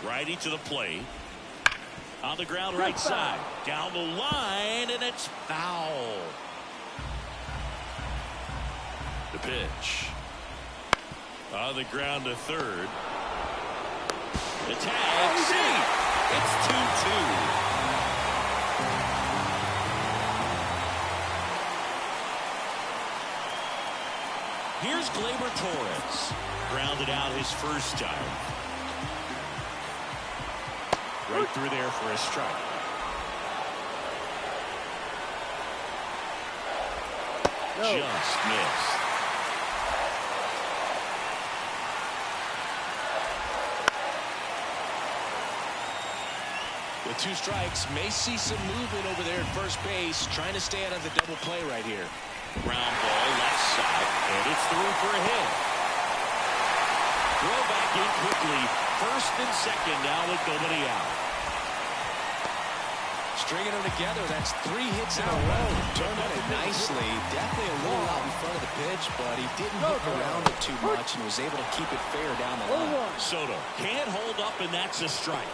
Righty to the plate. On the ground right side. Down the line, and it's foul. The pitch. On the ground to third. The tag. See, it's 2-2. Here's Gleyber Torres. Grounded out his first time. Right through there for a strike. No. Just missed. With 2 strikes, may see some movement over there at first base, trying to stay out of the double play right here. Ground ball left side, and it's through for a hit. Throw back in quickly. First and second now with nobody out. Stringing them together, that's 3 hits in a row. Turned on it nicely. Definitely a little out in front of the pitch, but he didn't hook around it too much and was able to keep it fair down the line. Soto can't hold up, and that's a strike.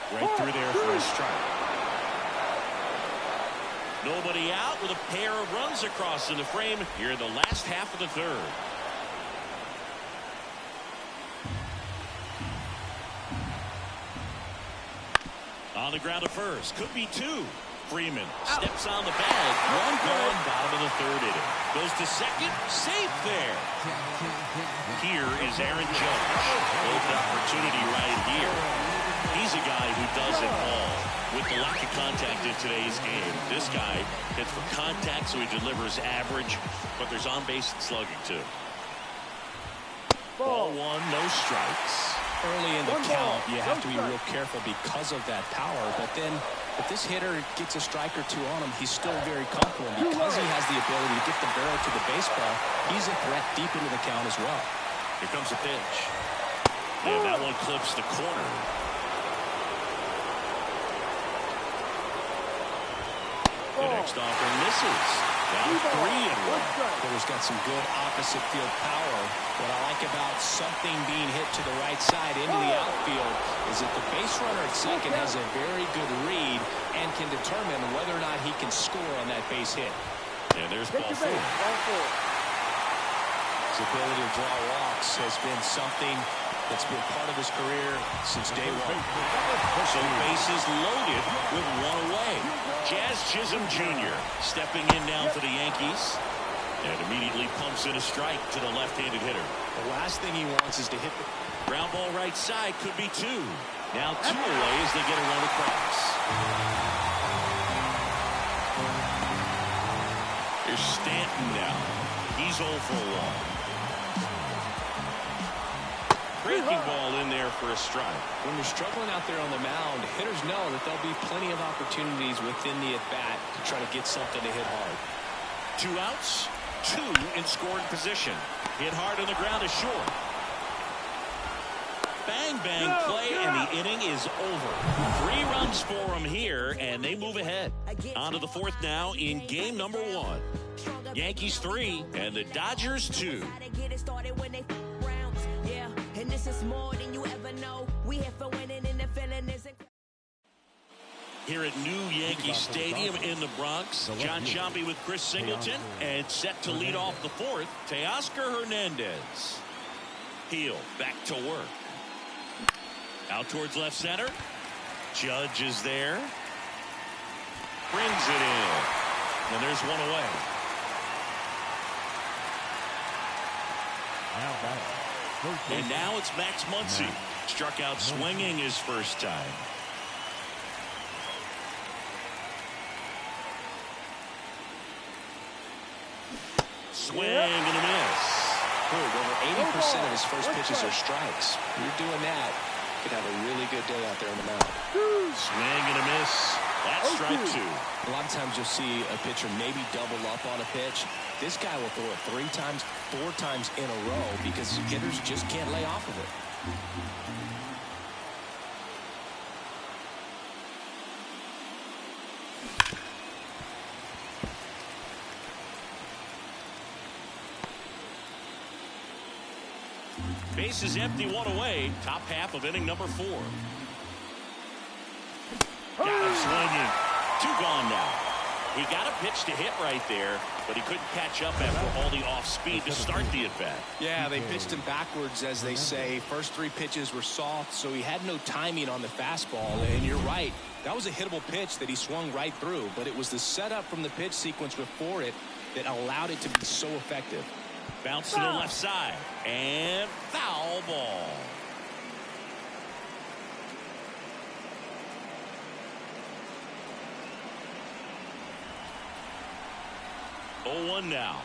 Right through there for a strike. Nobody out with a pair of runs across in the frame here in the last half of the third. On the ground to first. Could be 2. Freeman steps on the bag. One gone, bottom of the third inning. Goes to second. Safe there. Here is Aaron Judge. Open opportunity right here. He's a guy who does it all. With the lack of contact in today's game, this guy hits for contact, so he delivers average, but there's on-base slugging too. Ball 1, no strikes. Early in the count, you have to be real careful because of that power, but then if this hitter gets a strike or 2 on him, he's still very comfortable. Because he has the ability to get the barrel to the baseball, he's a threat deep into the count as well. Here comes the pitch. And that one clips the corner. The next offering misses. Now 3-1. Hitter's got some good opposite field power. What I like about something being hit to the right side into the outfield is that the base runner at second has a very good read and can determine whether or not he can score on that base hit. And there's ball 4. His ability to draw walks has been something that's been part of his career since day one. So bases loaded with 1 away. Jazz Chisholm Jr. stepping in now for the Yankees. And immediately pumps in a strike to the left-handed hitter. The last thing he wants is to hit the ground ball right side. Could be 2. Now 2 away as they get a run across. Here's Stanton now. He's 0 for 1. Breaking ball in there for a strike. When you're struggling out there on the mound, hitters know that there'll be plenty of opportunities within the at-bat to try to get something to hit hard. 2 outs, 2 in scoring position. Hit hard on the ground is short. bang play, and the inning is over. 3 runs for them here, and they move ahead. On to the 4th now in game number 1. Yankees 3 and the Dodgers 2. Here at New Yankee Stadium in the Bronx, John Sciambi with Chris Singleton, and set to lead off the 4th, Teoscar Hernandez. Heel back to work. Out towards left center. Judge is there. Brings it in. And there's one away. And now it's Max Muncy. Struck out swinging his first time. Swing and a miss. Over 80% of his first pitches are strikes. You're doing that, you could have a really good day out there on the mound. Swing and a miss. That's strike 2. A lot of times you'll see a pitcher maybe double up on a pitch. This guy will throw it 3 times, 4 times in a row because hitters just can't lay off of it. Base is empty, 1 away. Top half of inning number 4. Got him swinging. 2 gone now. He got a pitch to hit right there, but he couldn't catch up after all the off speed to start the at-bat. Yeah, they pitched him backwards, as they say. First 3 pitches were soft, so he had no timing on the fastball. And you're right, that was a hittable pitch that he swung right through, but it was the setup from the pitch sequence before it that allowed it to be so effective. Bounce to the left side, and foul ball. Oh, 1 now.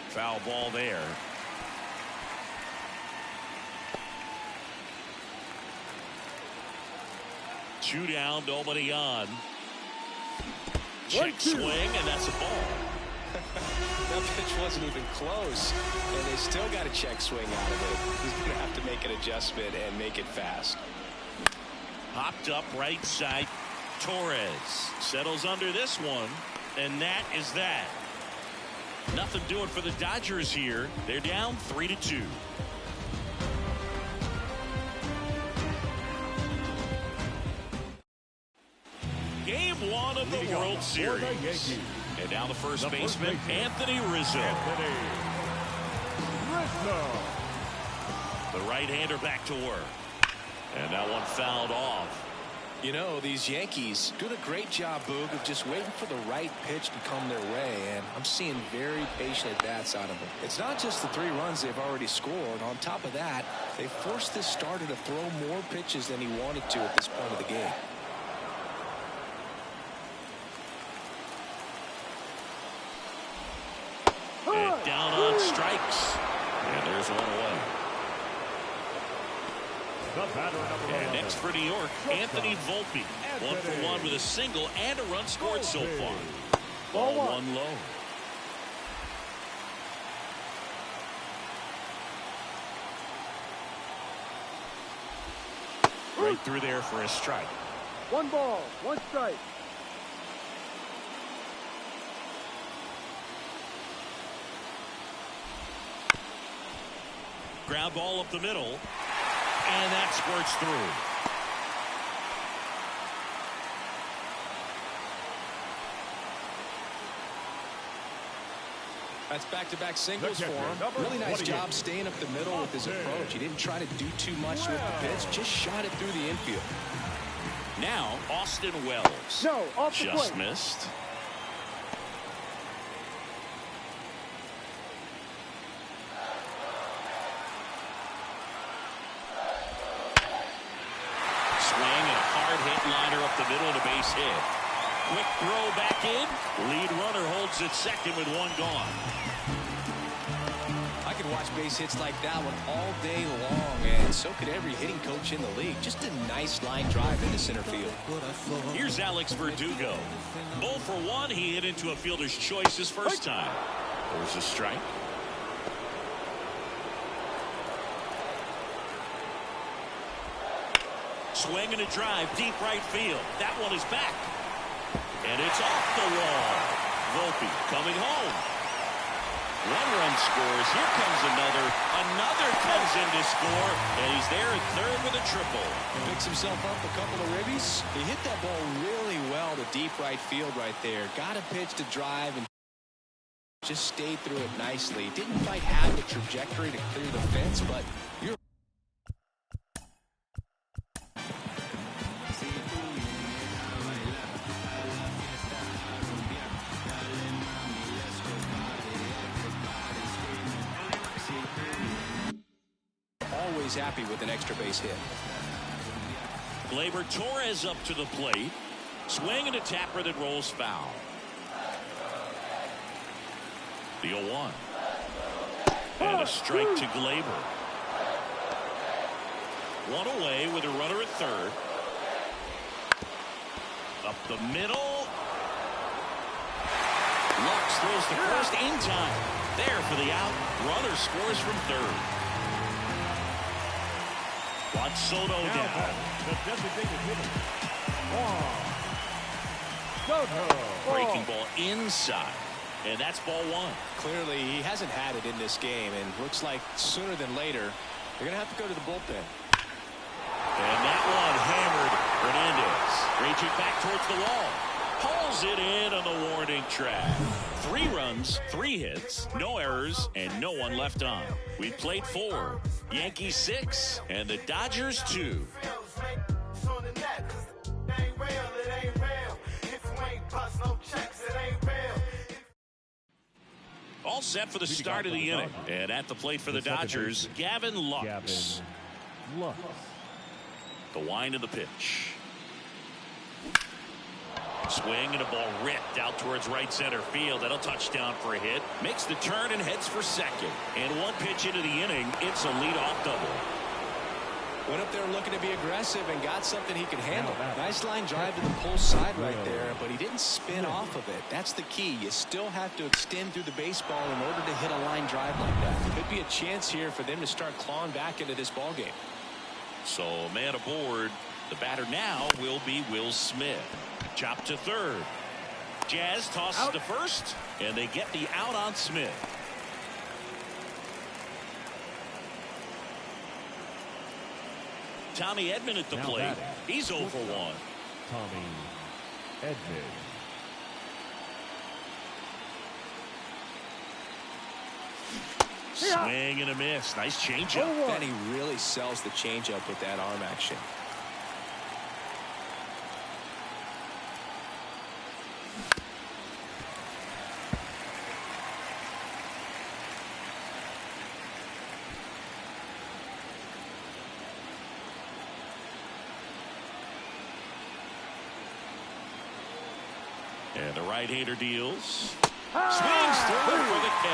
Foul ball there. Two down, nobody on. Check swing, and that's a ball. That pitch wasn't even close, and they still got a check swing out of it. He's going to have to make an adjustment and make it fast. Popped up right side. Torres settles under this one, and that is that. Nothing doing for the Dodgers here. They're down 3-2. Game 1 of the World Series. And now the first baseman, Anthony Rizzo. The right-hander back to work. And that one fouled off. You know, these Yankees doing a great job, Boog, of just waiting for the right pitch to come their way, and I'm seeing very patient at-bats out of them. It's not just the 3 runs they've already scored. On top of that, they forced this starter to throw more pitches than he wanted to at this point of the game. And down on strikes. And there's one away. And next for New York, Anthony Volpe. 1 for 1 with a single and a run scored so far. Ball 1 low. Right through there for a strike. 1 ball, 1 strike. Ground ball up the middle, and that squirts through. That's back-to-back singles for him. Really nice job staying up the middle with his approach. He didn't try to do too much with the pitch, just shot it through the infield. Now, Austin Wells. No, off the just plate. missed. The middle of the base hit. Quick throw back in. Lead runner holds at second with 1 gone. I could watch base hits like that one all day long, and so could every hitting coach in the league. Just a nice line drive into center field. Here's Alex Verdugo. 0 for 1. He hit into a fielder's choice his first time. There's a strike. Swing and a drive, deep right field. That one is back. And it's off the wall. Volpe coming home. One run scores. Here comes another. Another comes in to score. And he's there at third with a triple. Picks himself up a couple of ribbies. He hit that ball really well to deep right field right there. Got a pitch to drive and just stayed through it nicely. Didn't quite have the trajectory to clear the fence, but you're always happy with an extra base hit. Gleyber Torres up to the plate. Swing and a tapper that rolls foul. The 0-1. And a strike to Gleyber. One away with a runner at third. Up the middle. Lux throws the first in time. There for the out. Runner scores from third. Juan Soto down. The designated hitter, Soto. Breaking ball inside. And that's ball one. Clearly, he hasn't had it in this game, and looks like sooner than later, they're going to have to go to the bullpen. And that one hammered Hernandez. Reaching back towards the wall. Pulls it in on the warning track. 3 runs, 3 hits, no errors, and no one left on. We played 4. Yankees 6, and the Dodgers 2. All set for the start of the inning. And at the plate for the Dodgers, Gavin Lux. The wind of the pitch. Swing and a ball ripped out towards right center field. That'll touchdown for a hit. Makes the turn and heads for second. And one pitch into the inning, it's a leadoff double. Went up there looking to be aggressive and got something he could handle. Nice line drive to the pull side right there, but he didn't spin off of it. That's the key. You still have to extend through the baseball in order to hit a line drive like that. Could be a chance here for them to start clawing back into this ball game. So man aboard. The batter now will be Will Smith. Chop to third. Jazz tosses to first, and they get the out on Smith. Tommy Edman at the plate. He's 0 for 1. Tommy Edman. Swing and a miss. Nice changeup. And he really sells the changeup with that arm action. And the right-hander deals. Swings through for the K.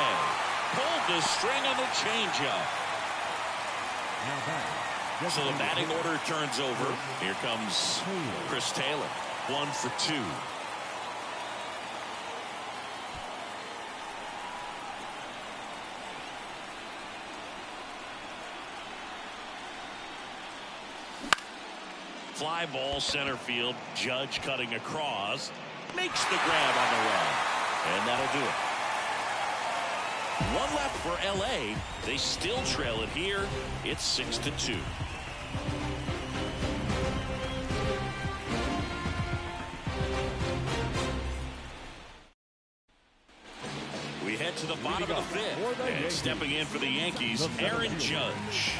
Pulled the string on the changeup. So the batting order turns over. Here comes Chris Taylor. 1 for 2. Fly ball center field. Judge cutting across. Makes the grab on the run. And that'll do it. 1 left for LA. They still trail it here. It's 6-2. We head to the bottom of the 5th. And stepping in for the Yankees, Aaron Judge.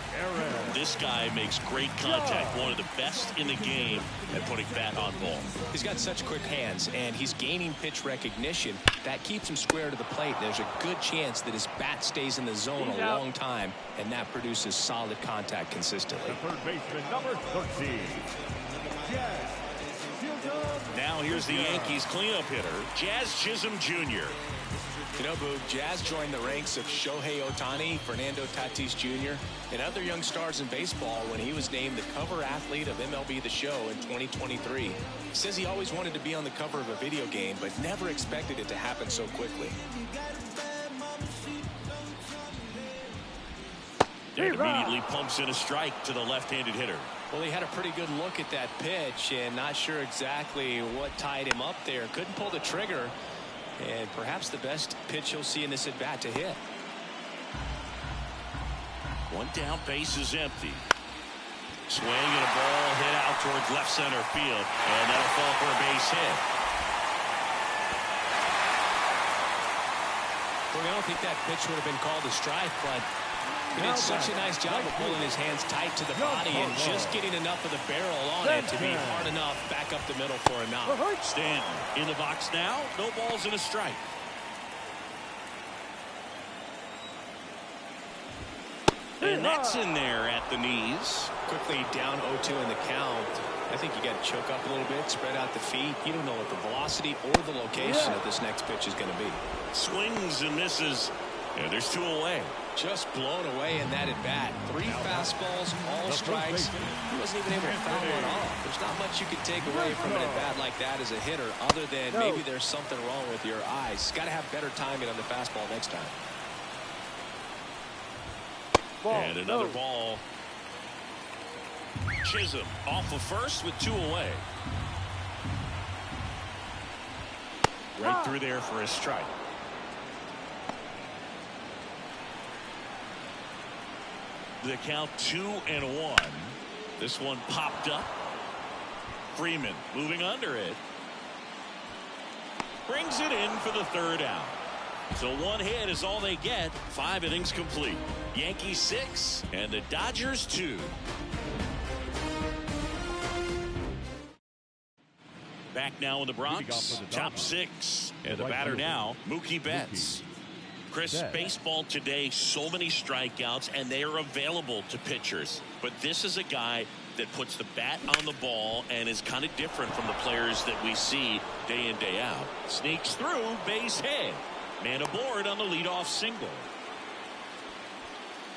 This guy makes great contact. One of the best in the game at putting bat on ball. He's got such quick hands, and he's gaining pitch recognition. That keeps him square to the plate. There's a good chance that his bat stays in the zone a long time, and that produces solid contact consistently. The third baseman, number 13. Now here's the Yankees cleanup hitter, Jazz Chisholm Jr. You know, Boog, Jazz joined the ranks of Shohei Ohtani, Fernando Tatis Jr., and other young stars in baseball when he was named the cover athlete of MLB The Show in 2023. He says he always wanted to be on the cover of a video game, but never expected it to happen so quickly. And immediately pumps in a strike to the left-handed hitter. Well, he had a pretty good look at that pitch and not sure exactly what tied him up there. Couldn't pull the trigger, and perhaps the best pitch you'll see in this at-bat to hit. One down, base is empty. Swing and a ball hit out towards left center field, and that'll fall for a base hit. Well, I don't think that pitch would have been called a strike, but he did such a nice job of pulling his hands tight to the body and just getting enough of the barrel on it to be hard enough back up the middle for a knock. Stanton in the box now. No balls and a strike. And that's in there at the knees. Quickly down 0-2 in the count. I think you got to choke up a little bit, spread out the feet. You don't know what the velocity or the location of this next pitch is going to be. Swings and misses. And there's 2 away. Just blown away in that at bat. 3 fastballs, all strikes. He wasn't even able to foul one off. There's not much you can take away from an at bat like that as a hitter, other than maybe there's something wrong with your eyes. Got to have better timing on the fastball next time. And another ball. Chisholm off of first with 2 away. Right through there for a strike. The count 2-1. This one popped up. Freeman moving under it. Brings it in for the 3rd out. So 1 hit is all they get. 5 innings complete. Yankees 6 and the Dodgers 2. Back now in the Bronx. Top 6. And the batter now, Mookie Betts. Chris, baseball today, so many strikeouts, and they are available to pitchers. But this is a guy that puts the bat on the ball and is kind of different from the players that we see day in, day out. Sneaks through, base hit. Man aboard on the leadoff single.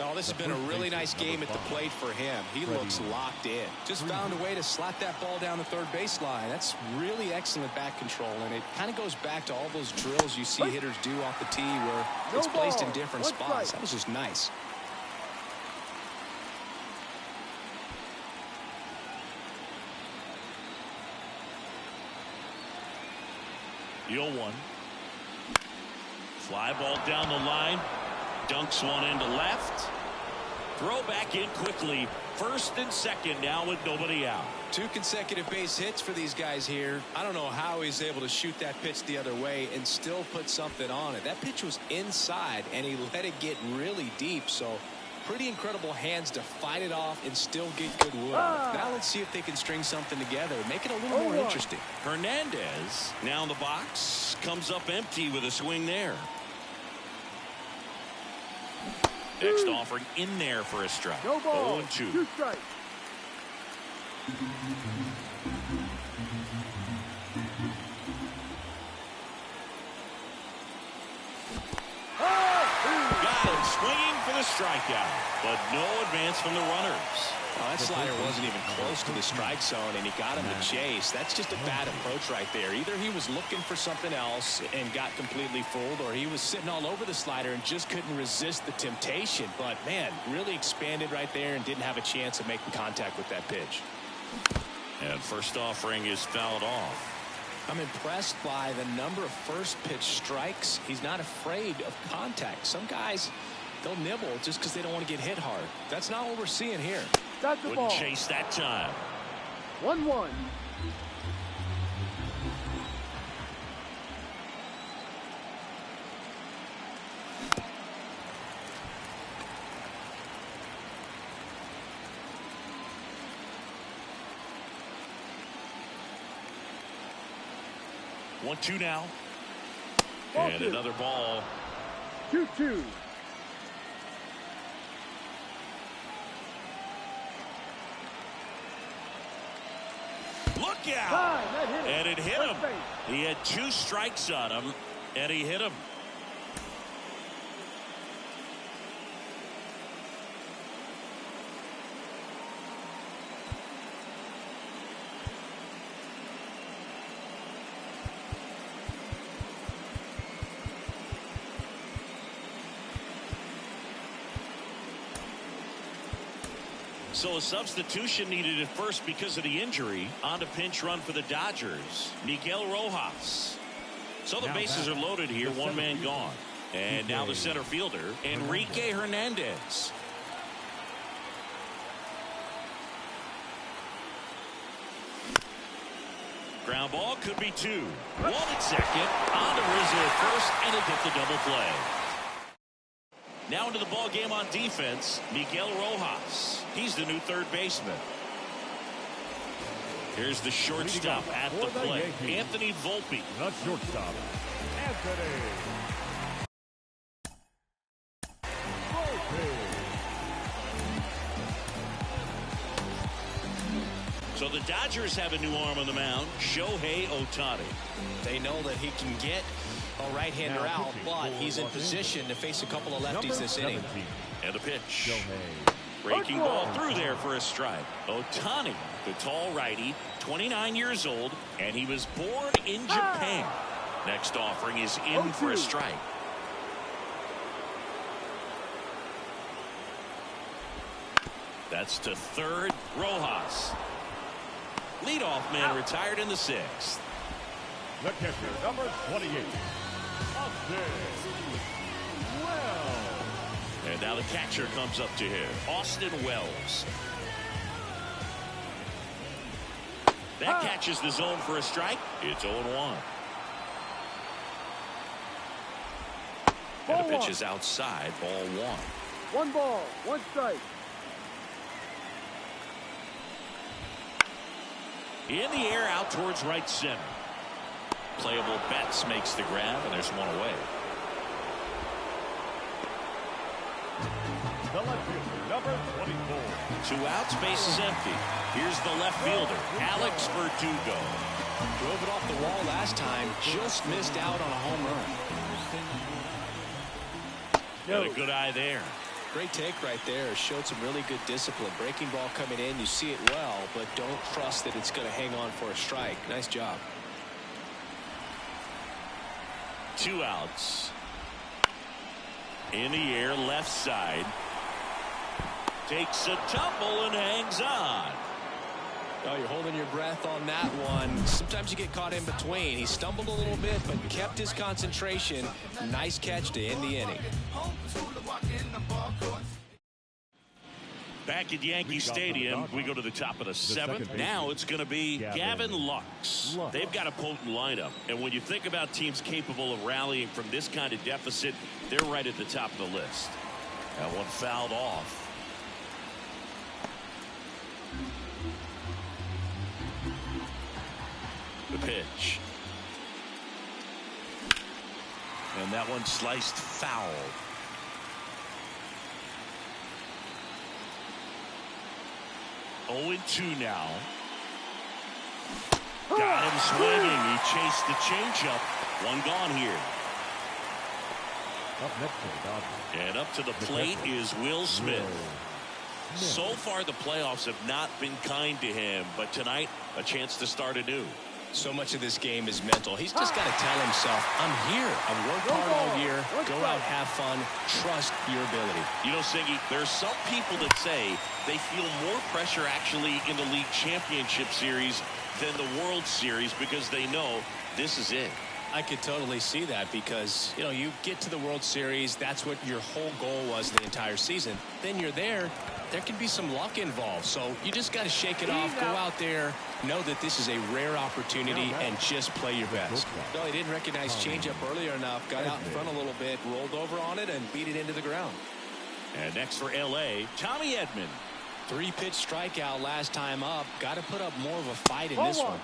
Oh, this has been a really nice game at the plate for him. He looks locked in. Just found a way to slap that ball down the 3rd baseline. That's really excellent bat control, and it kind of goes back to all those drills you see hitters do off the tee where it's placed in different spots. That was just nice. The 0-1. Fly ball down the line. Dunks one into left. Throw back in quickly. 1st and 2nd now with nobody out. 2 consecutive base hits for these guys here. I don't know how he's able to shoot that pitch the other way and still put something on it. That pitch was inside and he let it get really deep. So pretty incredible hands to fight it off and still get good wood. Now let's see if they can string something together. Make it a little more interesting. Hernandez now in the box. Comes up empty with a swing there. Next offering in there for a strike. No ball. 0-2. 2 strikes. Got him swinging for the strikeout, but no advance from the runners. Well, that slider wasn't even close to the strike zone, and he got him to chase. That's just a bad approach right there. Either he was looking for something else and got completely fooled, or he was sitting all over the slider and just couldn't resist the temptation. But, man, really expanded right there and didn't have a chance of making contact with that pitch. And first offering is fouled off. I'm impressed by the number of first pitch strikes. He's not afraid of contact. Some guys, they'll nibble just because they don't want to get hit hard. That's not what we're seeing here. That's the Wouldn't ball. chase that time. 1-1. One, 2 now. Ball And 2. another ball. 2-2. Look out! That hit him. And it hit First him. base. He had 2 strikes on him, and he hit him. So a substitution needed at first because of the injury. On to pinch run for the Dodgers, Miguel Rojas. So the bases are loaded here, one man gone. And now the center fielder, Enrique Hernandez. Ground ball, could be two. One at second, on to Rizzo at first, and he'll get the double play. Now into the ball game on defense, Miguel Rojas. He's the new third baseman. Here's the shortstop at the plate, Anthony Volpe. The shortstop, Anthony Volpe. So the Dodgers have a new arm on the mound, Shohei Ohtani. They know that he can get a right-hander out, but he's in position to face a couple of lefties this inning. And a pitch. Breaking ball through there for a strike. Ohtani, the tall righty, 29 years old, and he was born in Japan. Next offering is in for a strike. That's to third, Rojas. Leadoff man retired in the sixth. The catcher, number 28, Austin Wells. And now the catcher comes up to him, Austin Wells. That catches the zone for a strike. It's 0-1. And the pitch is outside, ball one. 1 ball, 1 strike. In the air, out towards right center. Playable Betts makes the grab, and there's one away. The left fielder, number 24. 2 outs, base is empty. Here's the left fielder, Alex Verdugo. Drove it off the wall last time, just missed out on a home run. Got a good eye there. Great take right there. Showed some really good discipline. Breaking ball coming in, you see it well, but don't trust that it's going to hang on for a strike. Nice job. 2 outs. In the air, left side. Takes a tumble and hangs on. Oh, you're holding your breath on that one. Sometimes you get caught in between. He stumbled a little bit, but kept his concentration. Nice catch to end the inning. Back at Yankee Stadium, we go to the top of the 7th. Now it's going to be Gavin Lux. They've got a potent lineup. And when you think about teams capable of rallying from this kind of deficit, they're right at the top of the list. That one fouled off. The pitch. And that one sliced foul. 0-2 now. Got him swinging. He chased the changeup. One gone here. Up next to the Dodgers. And up to the plate is Will Smith. So far, the playoffs have not been kind to him, but tonight, a chance to start anew. So much of this game is mental. He's just got to tell himself, I'm here. I've worked hard all year. Go out, have fun. Trust your ability. You know, Singy, there are some people that say they feel more pressure actually in the league championship series than the World Series because they know this is it. I could totally see that because, you know, you get to the World Series. That's what your whole goal was the entire season. Then you're there. There can be some luck involved. So you just got to shake it off. Go out there. Know that this is a rare opportunity and just play your best. No, he didn't recognize changeup earlier enough. Got out in front a little bit, rolled over on it, and beat it into the ground. And next for L.A., Tommy Edman. 3-pitch strikeout last time up. Got to put up more of a fight in this one.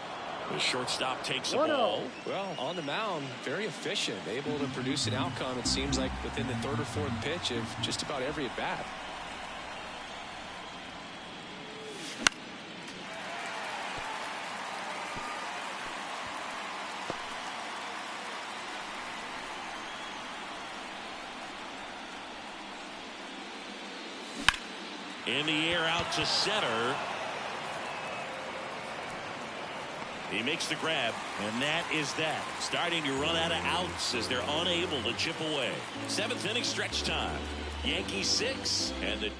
The shortstop takes the ball. Well, on the mound, very efficient. Able to produce an outcome, it seems like, within the 3rd or 4th pitch of just about every at-bat. In the air, out to center. He makes the grab, and that is that. Starting to run out of outs as they're unable to chip away. 7th inning stretch time. Yankees 6, and the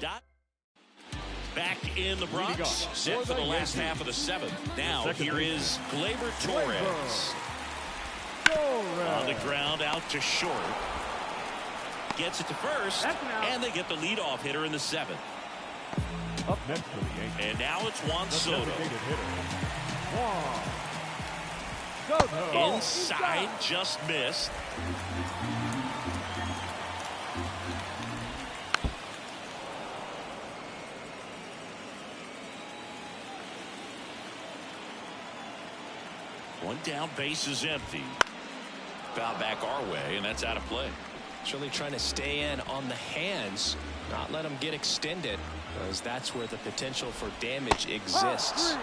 Back in the Bronx, set for the last half of the seventh. Now here is Gleyber Torres. On the ground out to short. Gets it to first, and they get the leadoff hitter in the seventh. Up next for the Yankees. And now it's Juan Soto. Inside, just missed. One down, base is empty. Foul back our way, and that's out of play. It's really trying to stay in on the hands, not let them get extended, because that's where the potential for damage exists.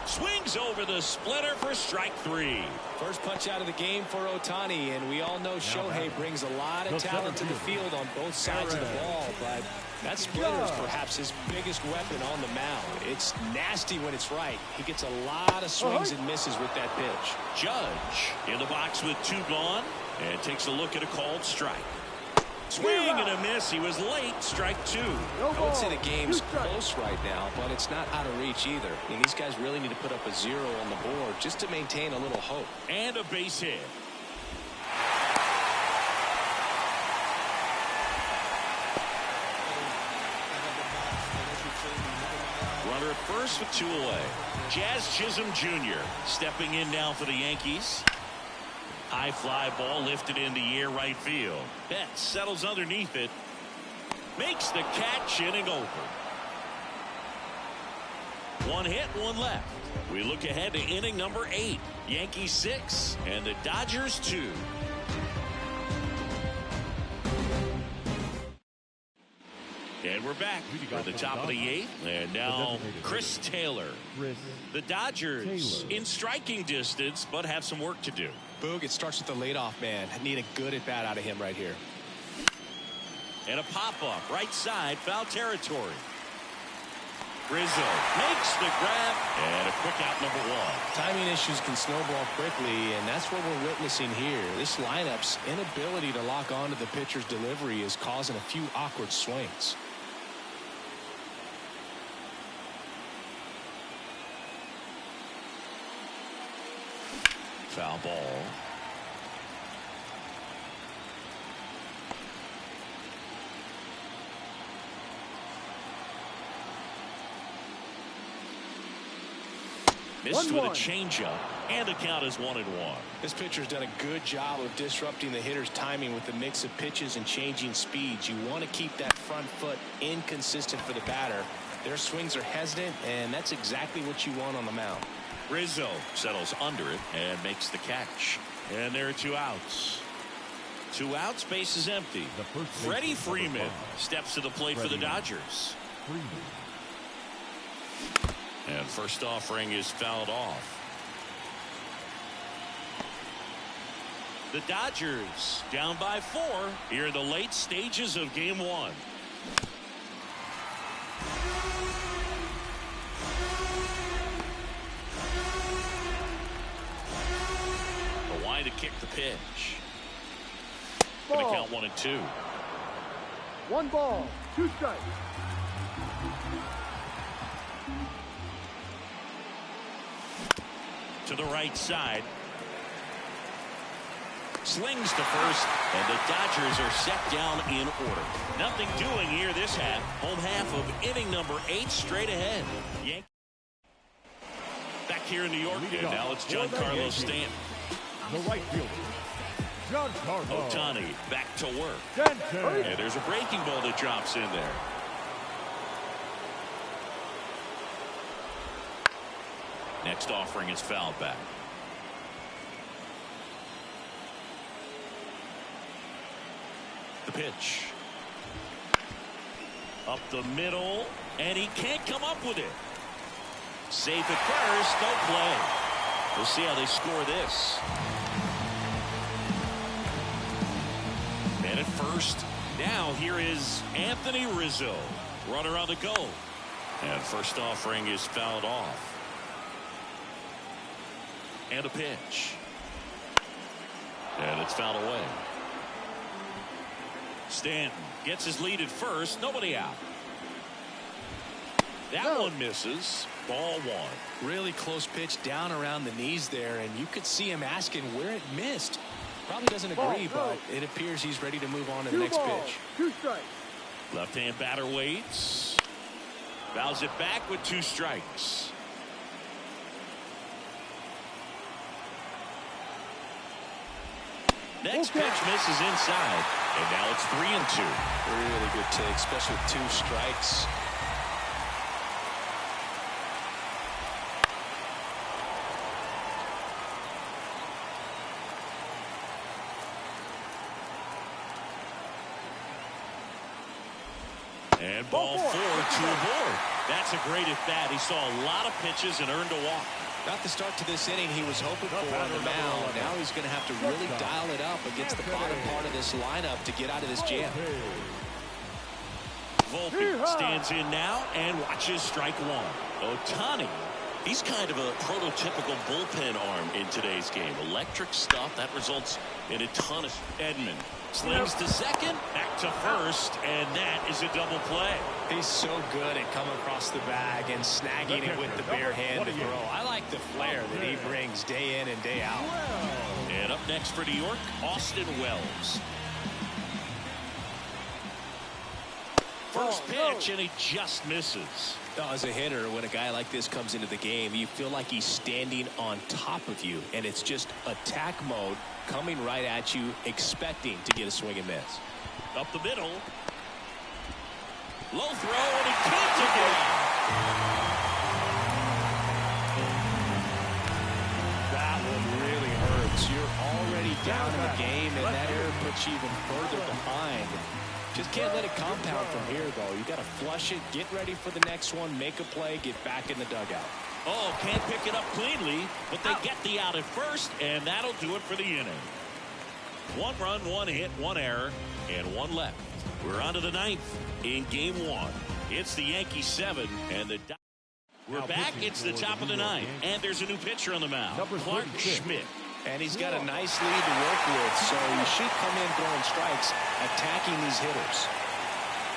Swings over the splitter for strike three. First punch out of the game for Ohtani, and we all know Shohei brings a lot of talent to the field on both sides of the ball, but that splitter is perhaps his biggest weapon on the mound. It's nasty when it's right. He gets a lot of swings and misses with that pitch. Judge in the box with two gone, and takes a look at a called strike. Swing and a miss. He was late. Strike two. I would say the game's close right now, but it's not out of reach either. I mean, these guys really need to put up a zero on the board just to maintain a little hope. And a base hit. Runner at first with two away. Jazz Chisholm Jr. stepping in now for the Yankees. High fly ball lifted in the air right field. Betts settles underneath it. Makes the catch, inning over. One hit, one left. We look ahead to inning number 8. Yankees 6 and the Dodgers 2. And we're back for the top of the 8th. And now Chris Taylor. The Dodgers in striking distance, but have some work to do. Boog, it starts with the leadoff man. I need a good at bat out of him right here. And a pop-up right side, foul territory. Rizzo makes the grab, and a quick out, number 1. Timing issues can snowball quickly, and that's what we're witnessing here. This lineup's inability to lock onto the pitcher's delivery is causing a few awkward swings. Foul ball. Missed with a changeup, and the count is 1-1. This pitcher's done a good job of disrupting the hitter's timing with the mix of pitches and changing speeds. You want to keep that front foot inconsistent for the batter. Their swings are hesitant, and that's exactly what you want on the mound. Rizzo settles under it and makes the catch. And there are 2 outs. 2 outs, base is empty. Freddie Freeman steps to the plate for the Dodgers. And first offering is fouled off. The Dodgers down by 4 here in the late stages of game 1. The line to kick the pitch. Going to count 1-2. 1 ball, 2 strikes. To the right side. Slings to first, and the Dodgers are set down in order. Nothing doing here this half. Home half of inning number 8 straight ahead. Back here in New York, and now it's Giancarlo Stanton. The right fielder, Giancarlo. Ohtani back to work. Stanton. And there's a breaking ball that drops in there. Next offering is fouled back. The pitch. Up the middle, and he can't come up with it. Safe at first, no play. We'll see how they score this. And at first, now here is Anthony Rizzo. Runner on the go. And first offering is fouled off. And a pitch. And it's fouled away. Stanton gets his lead at first. Nobody out. That one misses. Ball one. Really close pitch down around the knees there, and you could see him asking where it missed. Probably doesn't agree, but it appears he's ready to move on to the next pitch. 2 strikes. Left-hand batter waits. Fouls it back with 2 strikes. Next pitch misses inside, and now it's 3-2. Really good take, especially with 2 strikes. And ball 4 to a board. That's a great at-bat. He saw a lot of pitches and earned a walk. Not the start to this inning he was hoping for on the mound. Now he's going to have to really dial it up against the bottom part of this lineup to get out of this jam. Volpe stands in now and watches strike 1. Ohtani, he's kind of a prototypical bullpen arm in today's game. Electric stuff that results in a ton of Edman. Slings to second, back to first, and that is a double play. He's so good at coming across the bag and snagging it with the bare hand to throw. I like the flair that he brings day in and day out. And up next for New York, Austin Wells. First pitch, and he just misses. As a hitter, when a guy like this comes into the game, you feel like he's standing on top of you, and it's just attack mode coming right at you, expecting to get a swing and miss. Up the middle. Low throw, and he can't take it out. That one really hurts. You're already down in the game, and that error puts you even further behind. Just can't let it compound from here, though. You got to flush it, get ready for the next one, make a play, get back in the dugout. Oh, can't pick it up cleanly, but they get the out at first, and that'll do it for the inning. 1 run, 1 hit, 1 error, and 1 left. We're on to the 9th in game 1. It's the Yankees 7, and the we're back. It's the top of the 9th, and there's a new pitcher on the mound, Clark Schmidt. And he's got a nice lead to work with, so he should come in throwing strikes, attacking these hitters.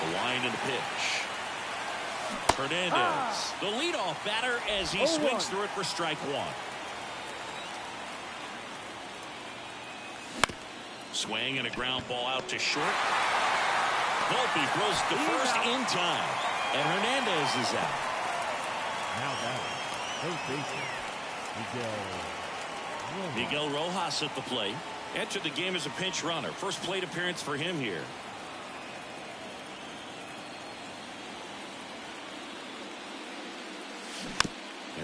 The line and the pitch. Hernandez, the leadoff batter, as he swings through it for strike 1. Swing and a ground ball out to short. Volpe throws to first in time, and Hernandez is out. Now batting, first baseman, Miguel Rojas at the plate. Entered the game as a pinch runner. First plate appearance for him here.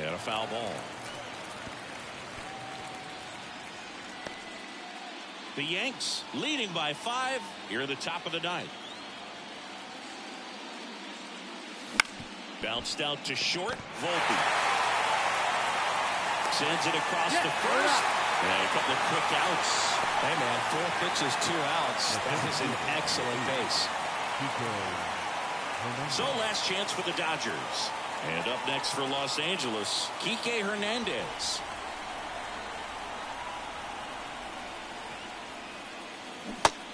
And a foul ball. The Yanks leading by 5 here at the top of the 9th. Bounced out to short. Volpe sends it across to first. And a couple of quick outs. Hey, man, 4 pitches, 2 outs. That is an excellent base. So last chance for the Dodgers. And up next for Los Angeles, Kike Hernandez.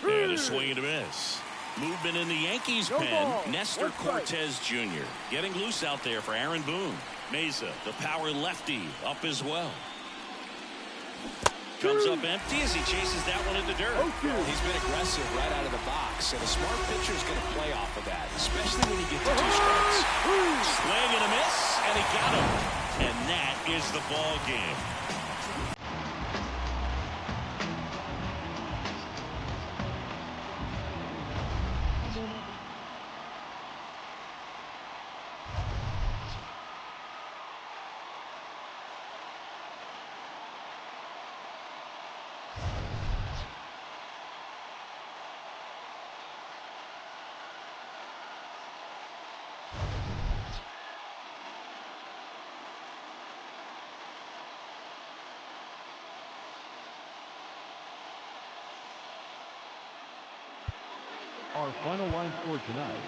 And a swing and a miss. Movement in the Yankees pen. Nestor Cortez Jr. getting loose out there for Aaron Boone. Mesa, the power lefty, up as well. Comes up empty as he chases that one in the dirt. He's been aggressive right out of the box, and a smart pitcher is going to play off of that, especially when you get to 2 strikes. Swing and a miss, and he got him. And that is the ball game. Our final line score tonight.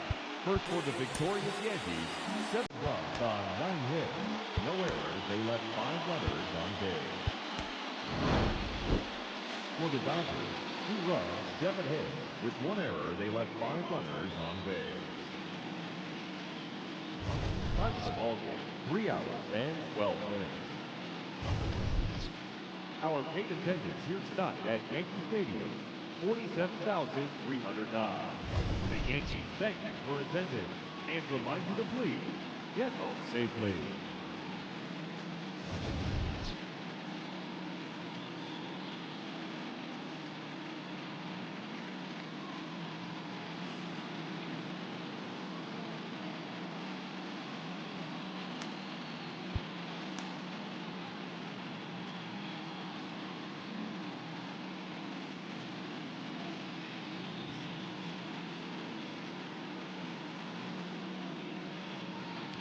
First for the victorious Yankees, 7 runs on 9 hits. No errors. They left 5 runners on base. For the Dodgers, 2 runs, 7 hits. With 1 error, they left 5 runners on base. Time of the ball game, 3 hours and 12 minutes. Our paid attendance here tonight at Yankee Stadium, 47,309. The Yankees thank you for attending and remind you to please get home safely.